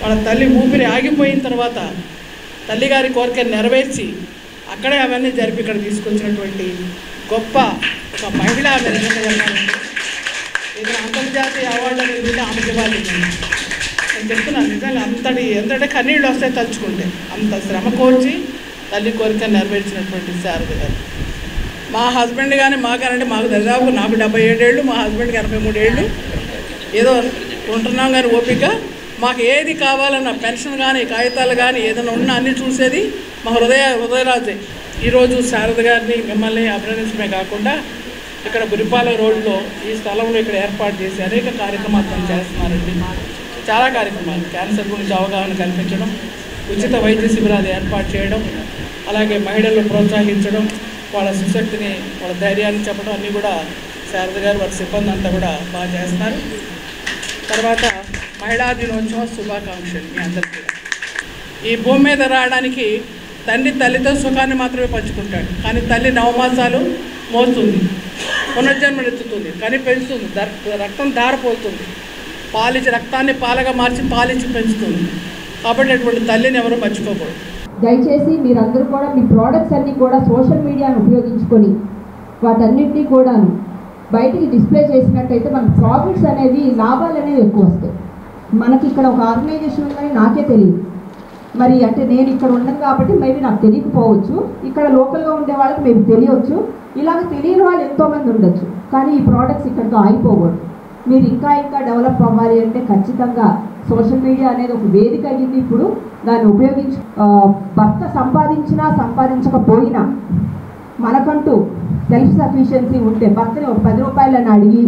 వాళ్ళ తల్లి ఊపిరి ఆగిపోయిన తర్వాత తల్లిగారి కోరిక నెరవేర్చి అక్కడే అవన్నీ జరిపి ఇక్కడ తీసుకొచ్చినటువంటి గొప్ప ఒక మహిళ ఏదైనా అంతర్జాతీయ అవార్డు అనేది ఉంటే ఆమెకి ఇవ్వాలి. నేను చెప్తున్నాను నిజంగా ఎంతటి కన్నీళ్ళు వస్తాయి తలుచుకుంటే. అంత శ్రమ కోర్చి తల్లి కోరిక నెరవేర్చినటువంటి శారద గారు. మా హస్బెండ్ కానీ మాకనంటే మాకు దాదాపు నాకు 77 ఏళ్ళు, మా హస్బెండ్కి 83 ఏళ్ళు. ఏదో ఉంటున్నాం కానీ ఓపిక. మాకు ఏది కావాలన్న పెన్షన్ కానీ కాగితాలు కానీ ఏదైనా ఉన్నా అన్నీ చూసేది మా హృదయరాజే. ఈరోజు శారద గారిని మిమ్మల్ని అభినందించడమే కాకుండా ఇక్కడ బురిపాలెం రోడ్లో ఈ స్థలంలో ఇక్కడ ఏర్పాటు చేసి అనేక కార్యక్రమాలు పని చేస్తున్నారండి. చాలా కార్యక్రమాలు, క్యాన్సర్ గురించి అవగాహన కల్పించడం, ఉచిత వైద్య శిబిరాలు ఏర్పాటు చేయడం, అలాగే మహిళలు ప్రోత్సహించడం, వాళ్ళ సుశక్తిని వాళ్ళ ధైర్యాన్ని చెప్పడం అన్నీ కూడా శారద గారు వారి సిబ్బంది అంతా కూడా బాగా చేస్తున్నారు. తర్వాత మహిళా దినోత్సవ శుభాకాంక్షలు మీ అందరికీ. ఈ భూమి మీద రావడానికి తండ్రి తల్లితో సుఖాన్ని మాత్రమే పంచుకుంటాడు, కానీ తల్లి 9 మాసాలు మోస్తుంది, పునర్జన్మనెత్తుతుంది, కానీ పెంచుతుంది, రక్తం ధారపోతుంది, పాలించి రక్తాన్ని పాలగా మార్చి పాలించి పెంచుతుంది. కాబట్టి అటువంటి తల్లిని ఎవరు మర్చిపోకూడదు. దయచేసి మీరందరూ కూడా మీ ప్రోడక్ట్స్ అన్నీ కూడా సోషల్ మీడియాను ఉపయోగించుకొని వాటన్నింటినీ కూడా బయటికి డిస్ప్లే చేసినట్టయితే మనకు ప్రాఫిట్స్ అనేవి, లాభాలు అనేవి ఎక్కువ వస్తాయి. మనకి ఇక్కడ ఒక ఆర్గనైజేషన్ ఉందని నాకే తెలియదు. మరి అంటే నేను ఇక్కడ ఉన్నాను కాబట్టి మేబీ నాకు తెలియకపోవచ్చు, ఇక్కడ లోకల్గా ఉండే వాళ్ళకి మేబీ తెలియవచ్చు, ఇలాగ తెలియని వాళ్ళు ఎంతోమంది ఉండొచ్చు. కానీ ఈ ప్రోడక్ట్స్ ఇక్కడితో ఆగిపోకూడదు. మీరు ఇంకా డెవలప్ అవ్వాలి అంటే ఖచ్చితంగా సోషల్ మీడియా అనేది ఒక వేదిక అయ్యింది. ఇప్పుడు దాన్ని ఉపయోగించి భర్త సంపాదించినా సంపాదించకపోయినా మనకంటూ సెల్ఫ్ సఫిషియన్సీ ఉంటే భర్తని ఒక 10 రూపాయలని అడిగి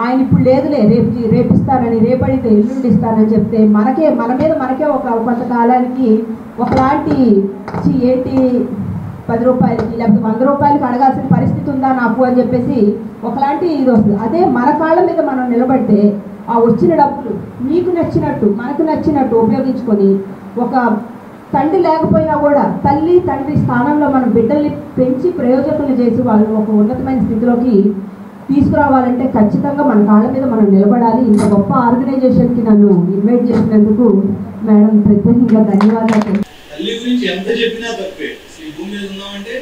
ఆయన ఇప్పుడు లేదులే రేపు ఇస్తానని, రేపడితే ఎల్లుండి ఇస్తానని చెప్తే మన మీద మనకే ఒక కొంతకాలానికి ఒకలాంటి ఏంటి 10 రూపాయలకి లేకపోతే 100 రూపాయలకి అడగాల్సిన పరిస్థితి ఉందా నాకు అని చెప్పేసి ఒకలాంటి ఇది వస్తుంది. అదే మన కాళ్ళ మీద మనం నిలబడితే ఆ వచ్చిన డబ్బులు మీకు నచ్చినట్టు మనకు నచ్చినట్టు ఉపయోగించుకొని ఒక తండ్రి లేకపోయినా కూడా తల్లి తండ్రి స్థానంలో మనం బిడ్డల్ని పెంచి ప్రయోజకులు చేసి వాళ్ళని ఒక ఉన్నతమైన స్థితిలోకి తీసుకురావాలంటే ఖచ్చితంగా మన కాళ్ళ మీద మనం నిలబడాలి. ఇంత గొప్ప ఆర్గనైజేషన్కి నన్ను ఇన్వైట్ చేసినందుకు మేడం ప్రత్యేకంగా ధన్యవాదాలు. తల్లి గురించి ఎంత చెప్పినా తప్పే. ఈ భూమి మీద ఉన్నామంటే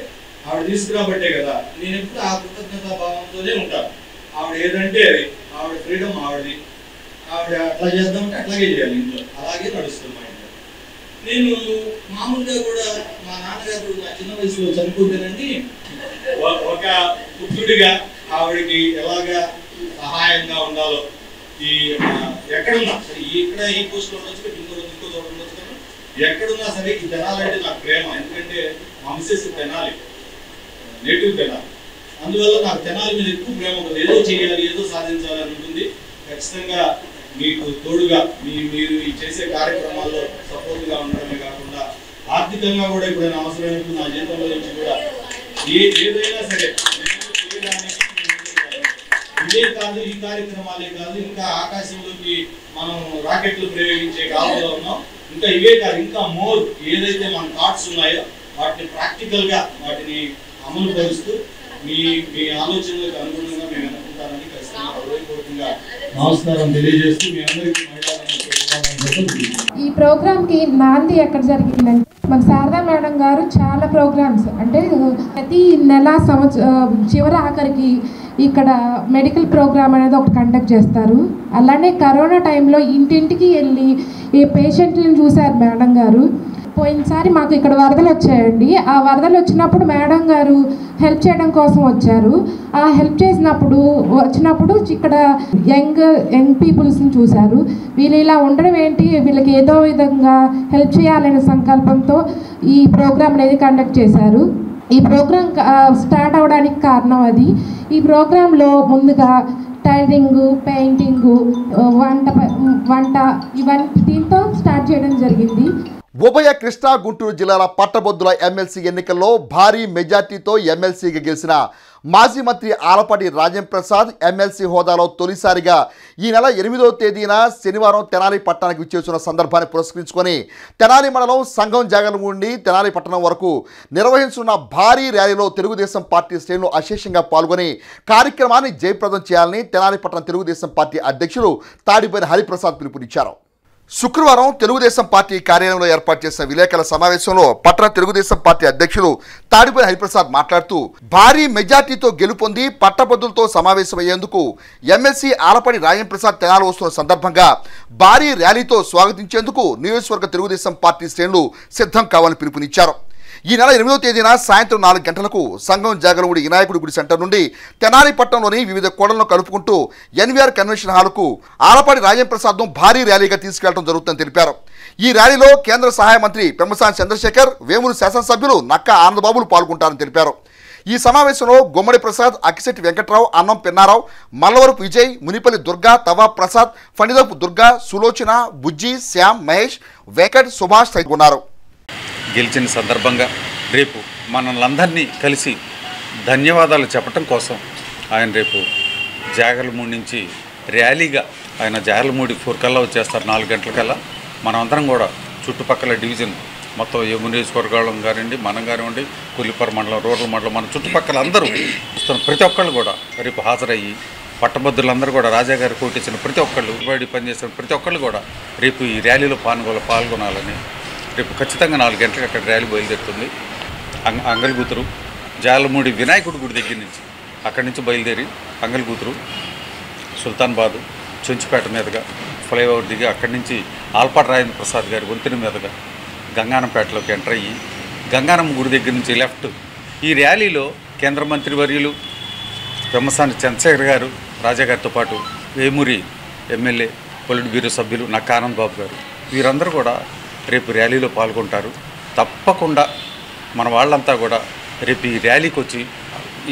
ఆవిడ తీసుకురాబట్టే కదా. నేను ఎప్పుడు ఆ కృతజ్ఞతా భావంతోనే ఉంటాను. ఆవిడ ఏదంటే అది, ఆవిడ ఫ్రీడమ్ ఆవిడది. ఆవిడ అట్లా చేద్దామంటే అట్లాగే చేయాలి, ఇంట్లో అలాగే నడుస్తుంది మా ఇంట్లో. నేను మామూలుగా కూడా మా నాన్నగారు నా చిన్న వయసులో చనిపోతానండి, ఒక పుత్రుడిగా ఆవిడకి ఎలాగా సహాయంగా ఉండాలో ఈ ఎక్కడున్నా సరే, ఇక్కడ ఈ పోస్ట్లో ఉండొచ్చు, ఇంకో చోట ఉండొచ్చు, ఎక్కడున్నా సరే ఈ తెనాలంటే నాకు ప్రేమ. ఎందుకంటే మా మిస్సెస్ తెనాలి, నేటివ్ తెనాలి. అందువల్ల నాకు తెనాలి మీద ఎక్కువ ప్రేమ ఉంటుంది. ఏదో చేయాలి, ఏదో సాధించాలని ఉంటుంది. ఖచ్చితంగా మీకు తోడుగా మీరు ఈ చేసే కార్యక్రమాల్లో సపోర్ట్గా ఉండడమే కాకుండా ఆర్థికంగా కూడా ఎప్పుడైనా అవసరమైనప్పుడు నా జీవితంలో నుంచి కూడా ఏదైనా సరే చేయడానికి ఇదే కాదు, ఈ కార్యక్రమాలే కాదు, ఇంకా ఆకాశంలోకి మనం రాకెట్లు ప్రయోగించే కాలంలో ఉన్నాం. ఇంకా ఇవే కాదు, ఇంకా మోర్ ఏదైతే మన థాట్స్ ఉన్నాయో వాటిని ప్రాక్టికల్గా వాటిని అమలు పరుస్తూ మీ ఆలోచనలకు అనుగుణంగా మేము అనుకుంటామని ఖచ్చితంగా హృదయపూర్వకంగా నమస్కారం తెలియజేస్తూ మీ అందరికీ ఈ ప్రోగ్రామ్కి నాంది ఎక్కడ జరిగిందంటే మన శారదా మేడం గారు చాలా ప్రోగ్రామ్స్ అంటే ప్రతి నెల చివరి ఆఖరికి ఇక్కడ మెడికల్ ప్రోగ్రామ్ అనేది ఒకటి కండక్ట్ చేస్తారు. అలానే కరోనా టైంలో ఇంటింటికి వెళ్ళి ఈ పేషెంట్లను చూశారు మేడం గారు. పోయినసారి మాకు ఇక్కడ వరదలు వచ్చాయండి. ఆ వరదలు వచ్చినప్పుడు మేడం గారు హెల్ప్ చేయడం కోసం వచ్చారు. ఆ హెల్ప్ వచ్చినప్పుడు ఇక్కడ యంగ్ పీపుల్స్ని చూశారు. వీళ్ళు ఇలా ఉండడం ఏంటి, వీళ్ళకి ఏదో విధంగా హెల్ప్ చేయాలనే సంకల్పంతో ఈ ప్రోగ్రామ్ అనేది కండక్ట్ చేశారు. ఈ ప్రోగ్రామ్ స్టార్ట్ అవడానికి కారణం అది. ఈ ప్రోగ్రాంలో ముందుగా టైలరింగు, పెయింటింగు, వంట ఇవన్నీ దీంతో స్టార్ట్ చేయడం జరిగింది. ఉభయ కృష్ణా గుంటూరు జిల్లాల పట్టభద్రుల ఎమ్మెల్సీ ఎన్నికల్లో భారీ మెజార్టీతో ఎమ్మెల్సీగా గెలిచిన మాజీ మంత్రి ఆలపాటి రాజేంద్రప్రసాద్ ఎమ్మెల్సీ హోదాలో తొలిసారిగా ఈ నెల 8వ తేదీన శనివారం తెనాలి పట్టణానికి విచ్చేస్తున్న సందర్భాన్ని పురస్కరించుకొని తెనాలి మండలం సంఘం జాగరం నుండి తెనాలి పట్టణం వరకు నిర్వహించున్న భారీ ర్యాలీలో తెలుగుదేశం పార్టీ శ్రేణులు అశేషంగా పాల్గొని కార్యక్రమాన్ని జయప్రదం చేయాలని తెనాలి పట్టణ తెలుగుదేశం పార్టీ అధ్యక్షులు తాడిపల్లి హరిప్రసాద్ పిలుపునిచ్చారు. శుక్రవారం తెలుగుదేశం పార్టీ కార్యాలయంలో ఏర్పాటు చేసిన విలేకరుల సమావేశంలో పట్టణ తెలుగుదేశం పార్టీ అధ్యక్షులు తాడిపల్లి హరిప్రసాద్ మాట్లాడుతూ భారీ మెజార్టీతో గెలుపొంది పట్టభద్రులతో సమావేశమయ్యేందుకు ఎమ్మెల్సీ ఆలపాటి రాజేంద్రప్రసాద్ తెనాలి వస్తున్న సందర్భంగా భారీ ర్యాలీతో స్వాగతించేందుకు నియోజకవర్గ తెలుగుదేశం పార్టీ శ్రేణులు సిద్ధం కావాలని పిలుపునిచ్చారు. ఈ నెల 8వ తేదీన సాయంత్రం 4 గంటలకు సంఘం జాగరముడి వినాయకుడి గుడి సెంటర్ నుండి తెనాలి పట్టణంలోని వివిధ కోడలను కలుపుకుంటూ ఎన్వీఆర్ కన్వెన్షన్ హాల్కు ఆలపాటి రాజేంద్రప్రసాద్ను భారీ ర్యాలీగా తీసుకెళ్లడం జరుగుతుందని తెలిపారు. ఈ ర్యాలీలో కేంద్ర సహాయ మంత్రి పెమ్మసాని చంద్రశేఖర్, వేమూరు శాసనసభ్యులు నక్కా ఆనందబాబులు పాల్గొంటారని తెలిపారు. ఈ సమావేశంలో గుమ్మడి ప్రసాద్, అక్కిశెట్టి వెంకట్రావు, అన్నం పెన్నారావు, మల్లవరపు విజయ్, మునిపల్లి దుర్గా, తవా ప్రసాద్, ఫణిదపు దుర్గా, సులోచన, బుజ్జి, శ్యామ్, మహేష్, వెంకట్, సుభాష్ ఉన్నారు. గెలిచిన సందర్భంగా రేపు మనల్ని కలిసి ధన్యవాదాలు చెప్పడం కోసం ఆయన రేపు జాగర్లమూడి నుంచి ర్యాలీగా ఆయన జాగర్లమూడి 4 కల్లా వచ్చేస్తారు. 4 గంటలకల్లా మనమందరం కూడా చుట్టుపక్కల డివిజన్ మొత్తం నియోజకవర్గాలం కానివ్వండి, మనం కానివ్వండి, కొల్లిపర మండలం, రూరల్ మండలం, మన చుట్టుపక్కల అందరూ వస్తున్న ప్రతి ఒక్కళ్ళు కూడా రేపు హాజరయ్యి పట్టభద్రులందరూ కూడా రాజాగారు కోటించిన ప్రతి ఒక్కళ్ళు బయట పనిచేసిన ప్రతి ఒక్కళ్ళు కూడా రేపు ఈ ర్యాలీలో పాల్గొనాలని రేపు ఖచ్చితంగా 4 గంటలకు అక్కడ ర్యాలీ బయలుదేరుతుంది. అంగల్గూతురు జాలమూడి వినాయకుడి గుడి దగ్గర నుంచి అక్కడి నుంచి బయలుదేరి అంగల్గూతురు, సుల్తాన్బాదు, చెంచుపేట మీదుగా ఫ్లైఓవర్ దిగి అక్కడి నుంచి ఆలపాటి రాజేంద్రప్రసాద్ గారి వంతెన మీదుగా గంగానంపేటలోకి ఎంటర్ అయ్యి గంగానం గుడి దగ్గర నుంచి లెఫ్ట్. ఈ ర్యాలీలో కేంద్ర మంత్రి వర్యులు పెమ్మసాని చంద్రశేఖర్ గారు, రాజాగారితో పాటు వేమూరి ఎమ్మెల్యే, పొలిట్ బ్యూరో సభ్యులు నక్కా ఆనందబాబు గారు వీరందరూ కూడా రేపు ర్యాలీలో పాల్గొంటారు. తప్పకుండా మన వాళ్ళంతా కూడా రేపు ఈ ర్యాలీకి వచ్చి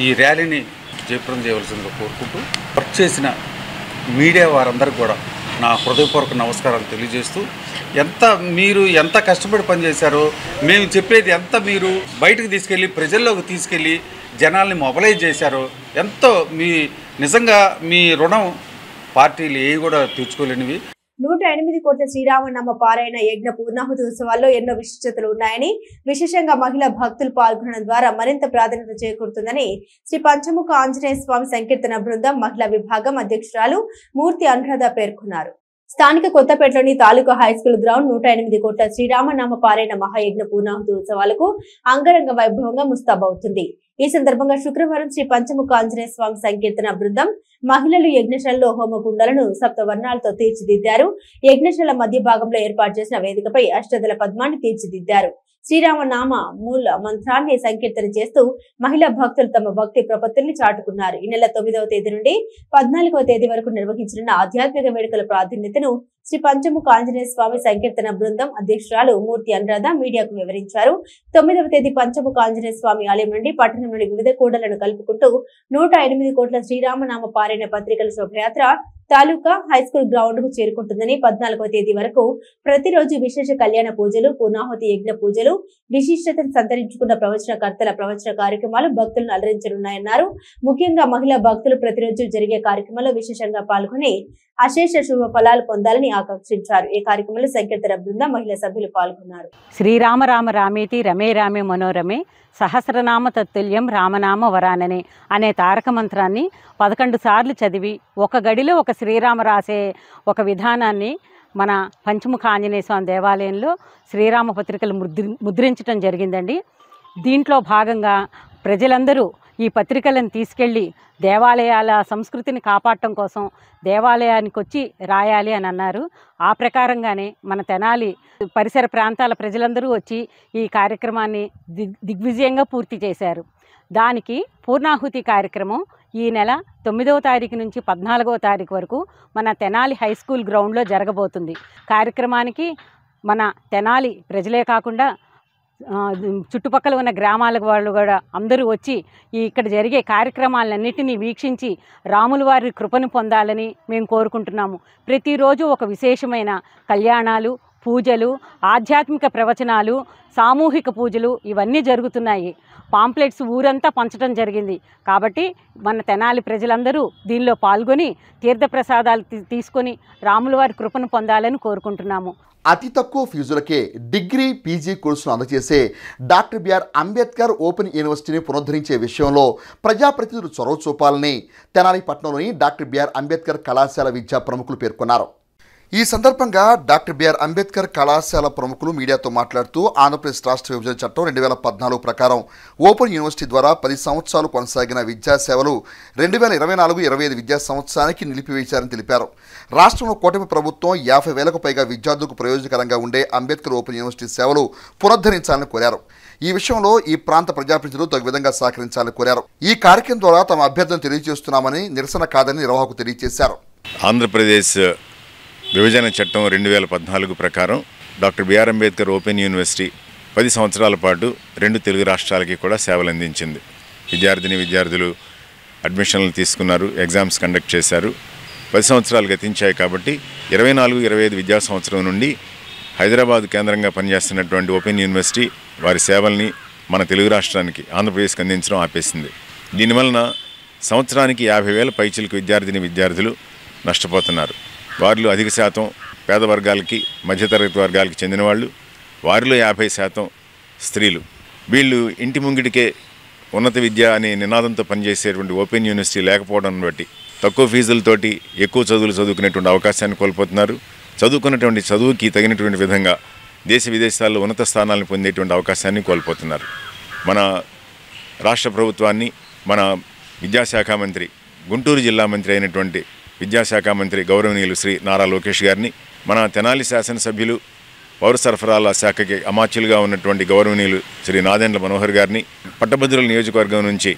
ఈ ర్యాలీని జయప్రదం చేయవలసిందిగా కోరుకుంటూ వర్క్ చేసిన మీడియా వారందరికీ కూడా నా హృదయపూర్వక నమస్కారాలు తెలియజేస్తూ మీరు ఎంత కష్టపడి పనిచేశారో, మేము చెప్పేది ఎంత మీరు బయటకు తీసుకెళ్ళి ప్రజల్లోకి తీసుకెళ్ళి జనాల్ని మొబలైజ్ చేశారో, ఎంతో నిజంగా మీ రుణం పార్టీలు ఏవి కూడా తీర్చుకోలేనివి. 108 కోట్ల శ్రీరామనామ పారాయణ యజ్ఞ పూర్ణాహుతి ఉత్సవాల్లో ఎన్నో విశిష్టతలు ఉన్నాయని, విశేషంగా మహిళా భక్తులు పాల్గొనడం ద్వారా మరింత ప్రాధాన్యత చేకూరుతుందని శ్రీ పంచముఖ ఆంజనేయ స్వామి సంకీర్తన బృందం మహిళా విభాగం అధ్యక్షురాలు మూర్తి అనురాధ పేర్కొన్నారు. స్థానిక కొత్తపేటలోని తాలూకా హైస్కూల్ గ్రౌండ్ 108 కోట్ల శ్రీరామనామ పారాయణ మహాయజ్ఞ పూర్ణాహుతి ఉత్సవాలకు అంగరంగ వైభవంగా ముస్తాబవుతుంది. ఈ సందర్భంగా శుక్రవారం శ్రీ పంచముఖ ఆంజనేయ స్వామి సంకీర్తన బృందం మహిళలు యజ్ఞశాలలో హోమగుండాలను సప్తవర్ణాలతో తీర్చిదిద్దారు. యజ్ఞశాల మధ్య భాగంలో ఏర్పాటు చేసిన వేదికపై అష్టదళ పద్మాన్ని తీర్చిదిద్దారు. శ్రీరామనామ మూల మంత్రాన్ని సంకీర్తన చేస్తూ మహిళా భక్తులు తమ భక్తి ప్రపత్తుల్ని చాటుకున్నారు. ఈ నెల 9వ తేదీ నుండి 14వ తేదీ వరకు నిర్వహించనున్న ఆధ్యాత్మిక వేడుకల ప్రాధాన్యతను శ్రీ పంచముఖ ఆంజనేయ స్వామి సంకీర్తన బృందం అధ్యక్షురాలు మూర్తి అనురాధ మీడియాకు వివరించారు. 9వ తేదీ పంచముఖ ఆంజనేయ స్వామి ఆలయం నుండి పట్టణంలోని వివిధ కూడళ్లను కలుపుకుంటూ 108 కోట్ల శ్రీరామనామ పారాయణ పత్రికల శోభయాత్ర తాలూకా హైస్కూల్ గ్రౌండ్ కు చేరుకుంటుందని 14వ తేదీ వరకు ప్రతిరోజు విశేష కళ్యాణ పూజలు, పూర్ణాహుతి యజ్ఞ పూజలు, విశిష్టతను సంతరించుకున్న ప్రవచనకర్తల ప్రవచన కార్యక్రమాలు భక్తులను అలరించనున్నాయన్నారు. ముఖ్యంగా మహిళా భక్తులు ప్రతిరోజు జరిగే కార్యక్రమంలో విశేషంగా పాల్గొని అశేష శుభ ఫలాలు పొందాలని ఆకాంక్షించారు. ఈ కార్యక్రమంలో సంకీర్తన బృందం మహిళా సభ్యులు పాల్గొన్నారు. శ్రీరామ రామ రామేతి రమే రామే మనోరమే సహస్రనామ తత్తుల్యం రామనామ వరాననే అనే తారక మంత్రాన్ని 11 సార్లు చదివి ఒక గడిలో ఒక శ్రీరామ రాసే ఒక విధానాన్ని మన పంచముఖ ఆంజనేయ స్వామి దేవాలయంలో శ్రీరామ పత్రికలు ముద్రించడం జరిగిందండి. దీంట్లో భాగంగా ప్రజలందరూ ఈ పత్రికలను తీసుకెళ్ళి దేవాలయాల సంస్కృతిని కాపాడటం కోసం దేవాలయానికి వచ్చి రాయాలి అని అన్నారు. ఆ ప్రకారంగానే మన తెనాలి పరిసర ప్రాంతాల ప్రజలందరూ వచ్చి ఈ కార్యక్రమాన్ని దిగ్విజయంగా పూర్తి చేశారు. దానికి పూర్ణాహుతి కార్యక్రమం ఈ నెల 9వ తారీఖు నుంచి 14వ తారీఖు వరకు మన తెనాలి హై స్కూల్ గ్రౌండ్లో జరగబోతుంది. కార్యక్రమానికి మన తెనాలి ప్రజలే కాకుండా చుట్టుపక్కల ఉన్న గ్రామాల వాళ్ళు కూడా అందరూ వచ్చి ఇక్కడ జరిగే కార్యక్రమాలన్నిటినీ వీక్షించి రాముల వారి కృపను పొందాలని మేము కోరుకుంటున్నాము. ప్రతిరోజు ఒక విశేషమైన కళ్యాణాలు, పూజలు, ఆధ్యాత్మిక ప్రవచనాలు, సామూహిక పూజలు ఇవన్నీ జరుగుతున్నాయి. పాంప్లెట్స్ ఊరంతా పంచడం జరిగింది. కాబట్టి మన తెనాలి ప్రజలందరూ దీనిలో పాల్గొని తీర్థప్రసాదాలు తీసుకొని రాముల వారి కృపను పొందాలని కోరుకుంటున్నాము. అతి తక్కువ ఫీజులకే డిగ్రీ, పీజీ కోర్సును అందజేసే డాక్టర్ బిఆర్ అంబేద్కర్ ఓపెన్ యూనివర్సిటీని పునరుద్ధరించే విషయంలో ప్రజాప్రతినిధులు చొరవ చూపాలని తెనాలి పట్టణంలోని డాక్టర్ బిఆర్ అంబేద్కర్ కళాశాల విద్యా ప్రముఖులు పేర్కొన్నారు. ఈ సందర్భంగా డాక్టర్ బిఆర్ అంబేద్కర్ కళాశాల ప్రముఖులు మీడియాతో మాట్లాడుతూ ఆంధ్రప్రదేశ్ రాష్ట్ర విభజన చట్టం 2014 ప్రకారం ఓపెన్ యూనివర్సిటీ ద్వారా 10 సంవత్సరాలు కొనసాగిన విద్యాసేవలు 2024-25 విద్యా సంవత్సరానికి నిలిపివేశారని తెలిపారు. రాష్ట్రంలో కూటమి ప్రభుత్వం 50,000కు పైగా విద్యార్థులకు ప్రయోజనకరంగా ఉండే అంబేద్కర్ ఓపెన్ యూనివర్సిటీ సేవలు పునరుద్ధరించాలని కోరారు. ఈ విషయంలో ఈ ప్రాంత ప్రజాప్రతినిధులు తగు విధంగా సహకరించాలని కోరారు. ఈ కార్యక్రమం ద్వారా తమ అభ్యర్థన తెలియజేస్తున్నామని, నిరసన కాదని నిర్వాహకులు తెలియజేశారు. ఆంధ్రప్రదేశ్ విభజన చట్టం 2014 ప్రకారం doctor B R Ambedkar open university 10 సంవత్సరాల పాటు 2 తెలుగు రాష్ట్రాలకి కూడా సేవలు అందించింది. విద్యార్థులు అడ్మిషన్లు తీసుకున్నారు, ఎగ్జామ్స్ కండక్ట్ చేశారు. 10 సంవత్సరాలు గతించాయి కాబట్టి 24-25 విద్యా సంవత్సరం నుండి హైదరాబాద్ కేంద్రంగా పనిచేస్తున్నటువంటి ఓపెన్ యూనివర్సిటీ వారి సేవల్ని మన తెలుగు రాష్ట్రానికి ఆంధ్రప్రదేశ్కి అందించడం ఆపేసింది. దీనివలన సంవత్సరానికి 50,000 పైచిలకు విద్యార్థులు నష్టపోతున్నారు. వారిలో అధిక శాతం పేద వర్గాలకి, మధ్యతరగతి వర్గాలకి చెందిన వాళ్ళు, వారిలో 50% స్త్రీలు. వీళ్ళు ఇంటి ముంగిటికే ఉన్నత విద్య అనే నినాదంతో పనిచేసేటువంటి ఓపెన్ యూనివర్సిటీ లేకపోవడం బట్టి తక్కువ ఫీజులతోటి ఎక్కువ చదువులు చదువుకునేటువంటి అవకాశాన్ని కోల్పోతున్నారు. చదువుకున్నటువంటి చదువుకి తగినటువంటి విధంగా దేశ విదేశాల్లో ఉన్నత స్థానాలను పొందేటువంటి అవకాశాన్ని కోల్పోతున్నారు. మన రాష్ట్ర ప్రభుత్వాన్ని, మన విద్యాశాఖ మంత్రి, గుంటూరు జిల్లా మంత్రి అయినటువంటి విద్యాశాఖ మంత్రి గౌరవనీయులు శ్రీ నారా లోకేష్ గారిని, మన తెనాలి శాసనసభ్యులు పౌర సరఫరాల శాఖకి అమాత్యులుగా ఉన్నటువంటి గౌరవనీయులు శ్రీ నాదెండ్ల మనోహర్ గారిని, పట్టభద్రుల నియోజకవర్గం నుంచి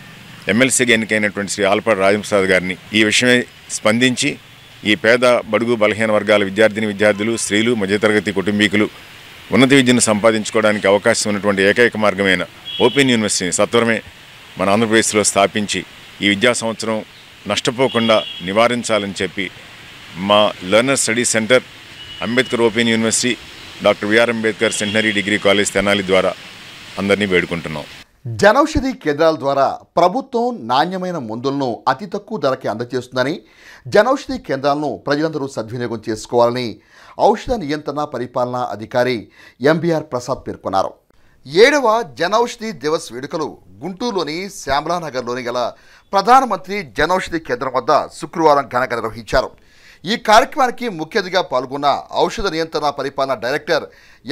ఎమ్మెల్సీగా ఎన్నికైనటువంటి శ్రీ ఆల్పాటి రాజప్రసాద్ గారిని ఈ విషయమై స్పందించి ఈ పేద, బడుగు, బలహీన వర్గాల విద్యార్థులు, స్త్రీలు, మధ్యతరగతి కుటుంబీకులు ఉన్నత విద్యను సంపాదించుకోవడానికి అవకాశం ఉన్నటువంటి ఏకైక మార్గమైన ఓపెన్ యూనివర్సిటీని సత్వరమే మన ఆంధ్రప్రదేశ్లో స్థాపించి ఈ విద్యా సంవత్సరం నష్టపోకుండా నివారించాలని చెప్పి మా learner study centre, Ambedkar open university, doctor B R Ambedkar centenary degree college Tenali ద్వారా అందరినీ వేడుకుంటున్నాం. జనౌషధి కేంద్రాల ద్వారా ప్రభుత్వం నాణ్యమైన మందులను అతి తక్కువ ధరకి అందజేస్తుందని, జనౌషధి కేంద్రాలను ప్రజలందరూ సద్వినియోగం చేసుకోవాలని ఔషధ నియంత్రణ పరిపాలనా అధికారి ఎంబీఆర్ ప్రసాద్ పేర్కొన్నారు. 7వ జనౌషధి దివస్ వేడుకలు గుంటూరులోని శ్యామలానగర్లోని గల ప్రధానమంత్రి జనౌషధి కేంద్రం వద్ద శుక్రవారం ఘనంగా నిర్వహించారు. ఈ కార్యక్రమానికి ముఖ్య అతిథిగా పాల్గొన్న ఔషధ నియంత్రణ పరిపాలన డైరెక్టర్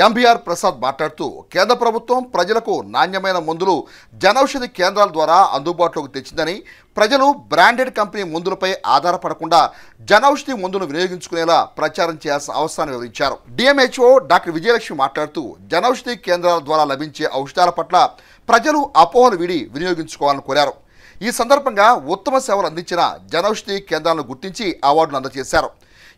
ఎంబీఆర్ ప్రసాద్ మాట్లాడుతూ కేంద్ర ప్రభుత్వం ప్రజలకు నాణ్యమైన మందులు జనౌషధి కేంద్రాల ద్వారా అందుబాటులోకి తెచ్చిందని, ప్రజలు బ్రాండెడ్ కంపెనీ మందులపై ఆధారపడకుండా జనౌషధి మందును వినియోగించుకునేలా ప్రచారం చేయాల్సిన అవసరాన్ని వివరించారు. డిఎంహెచ్ఓ డాక్టర్ విజయలక్ష్మి మాట్లాడుతూ జనౌషధి కేంద్రాల ద్వారా లభించే ఔషధాల పట్ల ప్రజలు అపోహలు వీడి వినియోగించుకోవాలని కోరారు. ఈ సందర్భంగా ఉత్తమ సేవలు అందించిన జనౌషధి కేంద్రాలను గుర్తించి అవార్డులు అందజేశారు.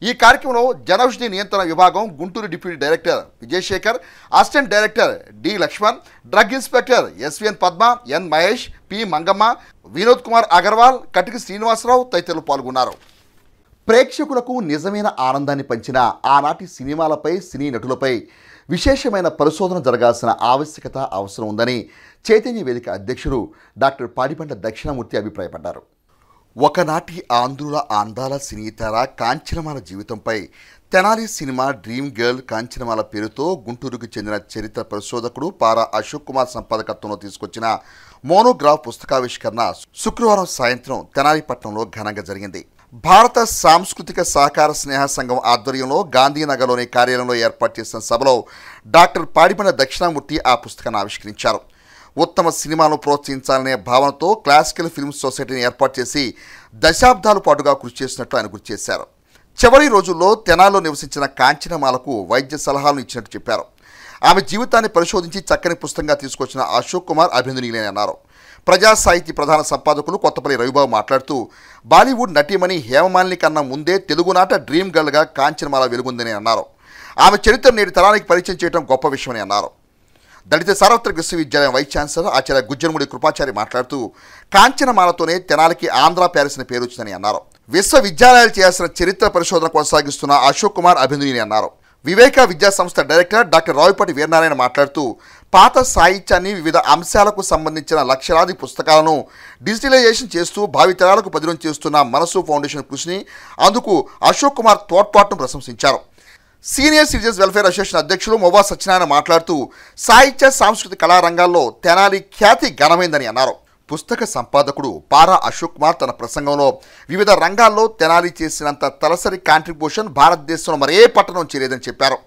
ఈ కార్యక్రమంలో జనౌషధి నియంత్రణ విభాగం Guntur deputy director Vijayasekhar, assistant director D Lakshman, drug inspector SVN Padma, N Mahesh, P Mangamma, Vinod Kumar Agarwal, Katiki Srinivasarao తదితరులు పాల్గొన్నారు. ప్రేక్షకులకు నిజమైన ఆనందాన్ని పంచిన ఆనాటి సినిమాలపై, సినీ నటులపై విశేషమైన పరిశోధన జరగాల్సిన ఆవశ్యకత అవసరం ఉందని చైతన్య వేదిక అధ్యక్షుడు డాక్టర్ పాడిపంట దక్షిణామూర్తి అభిప్రాయపడ్డారు. ఒకనాటి ఆంధ్రుల అందాల సినీతార కాంచనమాల జీవితంపై Tenali cinema dream girl Kanchanamala పేరుతో గుంటూరుకు చెందిన చరిత్ర పరిశోధకుడు పారా అశోక్ కుమార్ సంపాదకత్వంలో తీసుకొచ్చిన మోనోగ్రాఫ్ పుస్తకావిష్కరణ శుక్రవారం సాయంత్రం తెనాలి పట్టణంలో ఘనంగా జరిగింది. భారత సాంస్కృతిక సహకార స్నేహ సంఘం ఆధ్వర్యంలో గాంధీనగర్లోని కార్యాలయంలో ఏర్పాటు చేసిన సభలో డాక్టర్ పాడిపంట దక్షిణామూర్తి ఆ పుస్తకాన్ని ఆవిష్కరించారు. ఉత్తమ సినిమాను ప్రోత్సహించాలనే భావనతో క్లాసికల్ ఫిల్మ్ సొసైటీని ఏర్పాటు చేసి దశాబ్దాల పాటుగా కృషి చేసినట్లు ఆయన గుర్తు చేశారు. చివరి రోజుల్లో తెనాల్లో నివసించిన కాంచనమాలకు వైద్య సలహాలను ఇచ్చినట్టు చెప్పారు. ఆమె జీవితాన్ని పరిశోధించి చక్కని పుస్తకంగా తీసుకొచ్చిన అశోక్ కుమార్ అభినందనీయులని అన్నారు. ప్రజా సాహితీ ప్రధాన సంపాదకులు కొత్తపల్లి రవిబాబు మాట్లాడుతూ బాలీవుడ్ నటీమణి హేమమాలిని కన్నా ముందే తెలుగునాట డ్రీమ్ గర్ల్గా కాంచనమాల వెలుగుందని అన్నారు. ఆమె చరిత్ర నేటి తరానికి పరిచయం చేయడం గొప్ప విషయమని అన్నారు. దళిత సార్వత్రిక విశ్వవిద్యాలయం వైస్ ఛాన్సలర్ ఆచార్య గుజ్జనముడి కృపాచారి మాట్లాడుతూ కాంచనమాలతోనే తెనాలికి ఆంధ్ర ప్యారిస్ అని పేరు వచ్చిందని అన్నారు. విశ్వవిద్యాలయాలు చేయాల్సిన చరిత్ర పరిశోధన కొనసాగిస్తున్న అశోక్ కుమార్ అభినందనీయులని అన్నారు. వివేక విద్యా సంస్థ డైరెక్టర్ డాక్టర్ రావుపాటి వీరనారాయణ మాట్లాడుతూ పాత సాహిత్యాన్ని వివిధ అంశాలకు సంబంధించిన లక్షలాది పుస్తకాలను డిజిటలైజేషన్ చేస్తూ భావితరాలకు పదిలం చేస్తున్న మనసు ఫౌండేషన్ కృషిని అందుకు అశోక్ కుమార్ తోడ్పాటును ప్రశంసించారు. సీనియర్ సిటిజన్స్ వెల్ఫేర్ అసోసియేషన్ అధ్యక్షులు మొవా సత్యనారాయణ మాట్లాడుతూ సాహిత్య సాంస్కృతిక కళారంగాల్లో తెనాలి ఖ్యాతి ఘనమైందని అన్నారు. పుస్తక సంపాదకుడు పారా అశోక్ కుమార్ తన ప్రసంగంలో వివిధ రంగాల్లో తెనాలి చేసినంత తలసరి కాంట్రిబ్యూషన్ భారతదేశంలో మరే పట్టణం చేయలేదని చెప్పారు.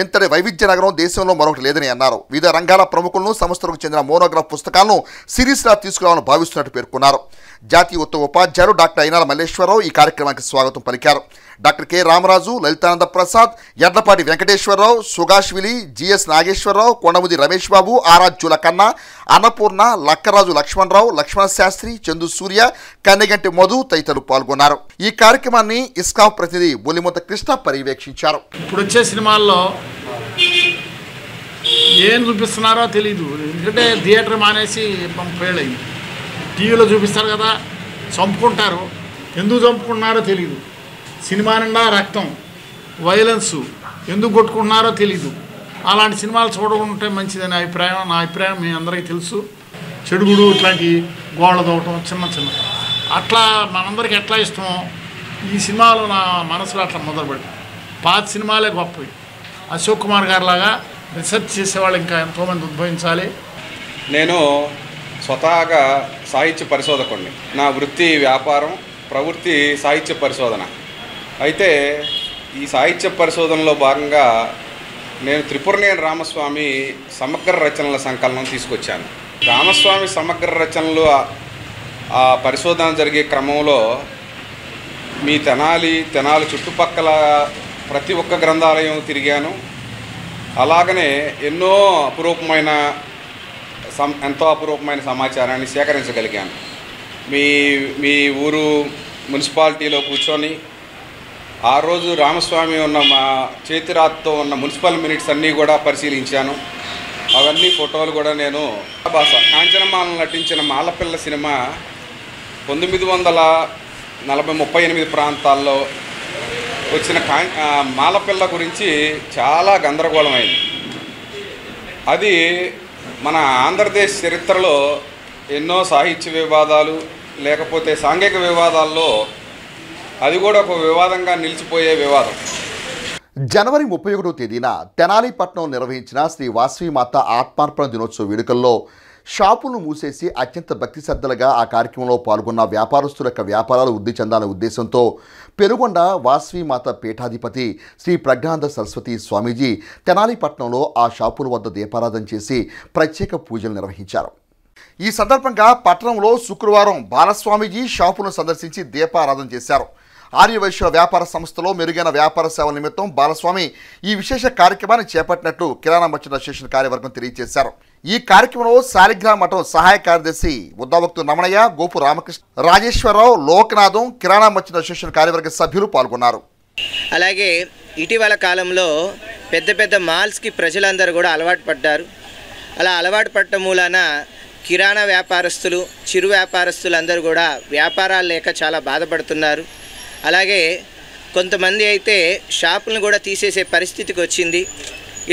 ఇంతటి వైవిధ్య నగరం దేశంలో మరొకటి లేదని అన్నారు. వివిధ రంగాల ప్రముఖులను సంస్థలకు చెందిన మోనోగ్రాఫ్ పుస్తకాలను సిరీస్లా తీసుకురావాలని భావిస్తున్నట్టు పేర్కొన్నారు. జాతీయ ఉత్తమ ఉపాధ్యాయులు డాక్టర్ అయినాల మల్లేశ్వరరావు ఈ కార్యక్రమానికి స్వాగతం పలికారు. డాక్టర్ కె రామరాజు, లలితానంద ప్రసాద్, ఎడ్లపాటి వెంకటేశ్వరరావు, సుగాష్విలి, జిఎస్ నాగేశ్వరరావు, కొండముది రమేష్ బాబు, ఆరాధ్యుల కన్నా, అన్నపూర్ణ, లక్కరాజు లక్ష్మణరావు, లక్ష్మణ శాస్త్రి, చందు సూర్య, కన్నెగంటి మధు తదితరులు పాల్గొన్నారు. ఈ కార్యక్రమాన్ని ఇస్కాఫ్ ప్రతినిధి బొల్లిమొంత కృష్ణ పర్యవేక్షించారు. ఇప్పుడు వచ్చే సినిమాల్లో ఏం చూపిస్తున్నారో తెలీదు. ఎందుకంటే థియేటర్ మానేసి పేళ్ళయింది. టీవీలో చూపిస్తారు కదా, చంపుకుంటారు. ఎందుకు చంపుకుంటున్నారో తెలీదు. సినిమా నిండా రక్తం, వైలెన్సు, ఎందుకు కొట్టుకుంటున్నారో తెలీదు. అలాంటి సినిమాలు చూడకుంటే మంచిదని అభిప్రాయం. నా అభిప్రాయం మీ అందరికీ తెలుసు. చెడుగుడు ఇట్లాంటి గోళ్ళ దోవటం చిన్న చిన్న అట్లా మనందరికీ ఎట్లా ఇష్టమో ఈ సినిమాలు నా మనసులో అట్లా మొదలుపెట్టి పాత సినిమాలే గొప్పవి. అశోక్ కుమార్ గారి లాగా రీసెర్చ్ చేసేవాళ్ళు ఇంకా ఎంతోమంది ఉద్భవించాలి. నేను స్వతహాగా సాహిత్య పరిశోధకుడిని. నా వృత్తి వ్యాపారం, ప్రవృత్తి సాహిత్య పరిశోధన. అయితే ఈ సాహిత్య పరిశోధనలో భాగంగా నేను త్రిపురనేని రామస్వామి సమగ్ర రచనల సంకలనం తీసుకొచ్చాను. రామస్వామి సమగ్ర రచనలు ఆ పరిశోధన జరిగే క్రమంలో మీ తెనాలి చుట్టుపక్కల ప్రతి ఒక్క గ్రంథాలయం తిరిగాను. అలాగనే ఎంతో అపురూపమైన సమాచారాన్ని సేకరించగలిగాను. మీ ఊరు మున్సిపాలిటీలో కూర్చొని ఆ రోజు రామస్వామి ఉన్న మా చేతిరాత్తో ఉన్న మున్సిపల్ మినిట్స్ అన్నీ కూడా పరిశీలించాను. అవన్నీ ఫోటోలు కూడా నేను కాంచనమాలను నటించిన మాలపిల్ల సినిమా 1938 ప్రాంతాల్లో వచ్చిన మాలపిల్ల గురించి చాలా గందరగోళమైంది. అది మన ఆంధ్రదేశ్ చరిత్రలో ఎన్నో సాహిత్య వివాదాలు లేకపోతే సాంఘిక వివాదాల్లో అది కూడా ఒక వివాదంగా నిలిచిపోయే వివాదం. జనవరి 31వ తేదీన తెనాలి పట్టణం నిర్వహించిన శ్రీ వాసవి మాత ఆత్మార్పణ దినోత్సవ వేడుకల్లో షాపులను మూసేసి అత్యంత భక్తి శ్రద్ధలుగా ఆ కార్యక్రమంలో పాల్గొన్న వ్యాపారస్తుల యొక్క వ్యాపారాలు వృద్ధి చెందాలనే ఉద్దేశంతో పెనుగొండ వాసవిమాత పీఠాధిపతి శ్రీ ప్రజ్ఞానంద సరస్వతి స్వామీజీ తెనాలి పట్టణంలో ఆ షాపుల వద్ద దీపారాధన చేసి ప్రత్యేక పూజలు నిర్వహించారు. ఈ సందర్భంగా పట్టణంలో శుక్రవారం బాలస్వామీజీ షాపును సందర్శించి దీపారాధన చేశారు. ఆర్యవైశ్య వ్యాపార సంస్థలో మెరుగైన వ్యాపార సేవల నిమిత్తం బాలస్వామి ఈ విశేష కార్యక్రమాన్ని చేపట్టినట్లు కిరాణా మర్చెంట్ అసోసియేషన్ కార్యవర్గం తెలియజేశారు. ఈ కార్యక్రమంలో శాలిగ్రామ మఠం సహాయ కార్యదర్శి ఉద్దావక్తు రమణయ్య, గోపు రామకృష్ణ, రాజేశ్వరరావు, లోకనాథం, కిరాణా మర్చెంట్ అసోసియేషన్ కార్యవర్గ సభ్యులు పాల్గొన్నారు. అలాగే ఇటీవల కాలంలో పెద్ద పెద్ద మాల్స్కి ప్రజలందరూ కూడా అలవాటు పడ్డారు. అలా అలవాటు పడటం మూలాన కిరాణా వ్యాపారస్తులు, చిరు వ్యాపారస్తులందరూ కూడా వ్యాపారాలు లేక చాలా బాధపడుతున్నారు. అలాగే కొంతమంది అయితే షాపులను కూడా తీసేసే పరిస్థితికి వచ్చింది.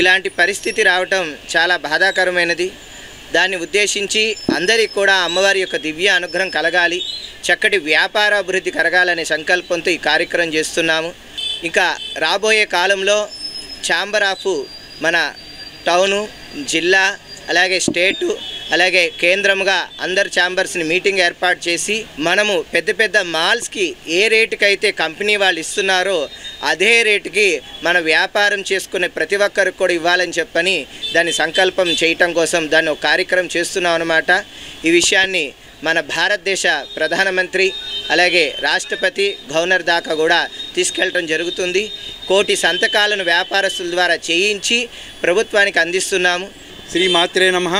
ఇలాంటి పరిస్థితి రావటం చాలా బాధాకరమైనది. దాన్ని ఉద్దేశించి అందరికీ కూడా అమ్మవారి యొక్క దివ్య అనుగ్రహం కలగాలి, చక్కటి వ్యాపారాభివృద్ధి కలగాలనే సంకల్పంతో ఈ కార్యక్రమం చేస్తున్నాము. ఇంకా రాబోయే కాలంలో ఛాంబర్ ఆఫ్ మన టౌను, జిల్లా, అలాగే స్టేటు, అలాగే కేంద్రముగా అందరు ఛాంబర్స్ని మీటింగ్ ఏర్పాటు చేసి మనము పెద్ద పెద్ద మాల్స్కి ఏ రేటుకైతే కంపెనీ వాళ్ళు ఇస్తున్నారో అదే రేటుకి మన వ్యాపారం చేసుకునే ప్రతి ఒక్కరికి కూడా ఇవ్వాలని చెప్పని దాన్ని సంకల్పం చేయటం కోసం దాన్ని ఒక కార్యక్రమం చేస్తున్నాం అన్నమాట. ఈ విషయాన్ని మన భారతదేశ ప్రధానమంత్రి అలాగే రాష్ట్రపతి, గవర్నర్ దాకా కూడా తీసుకెళ్ళటం జరుగుతుంది. 1 కోటి సంతకాలను వ్యాపారస్తుల ద్వారా చేయించి ప్రభుత్వానికి అందిస్తున్నాము. శ్రీ మాత్రే నమః.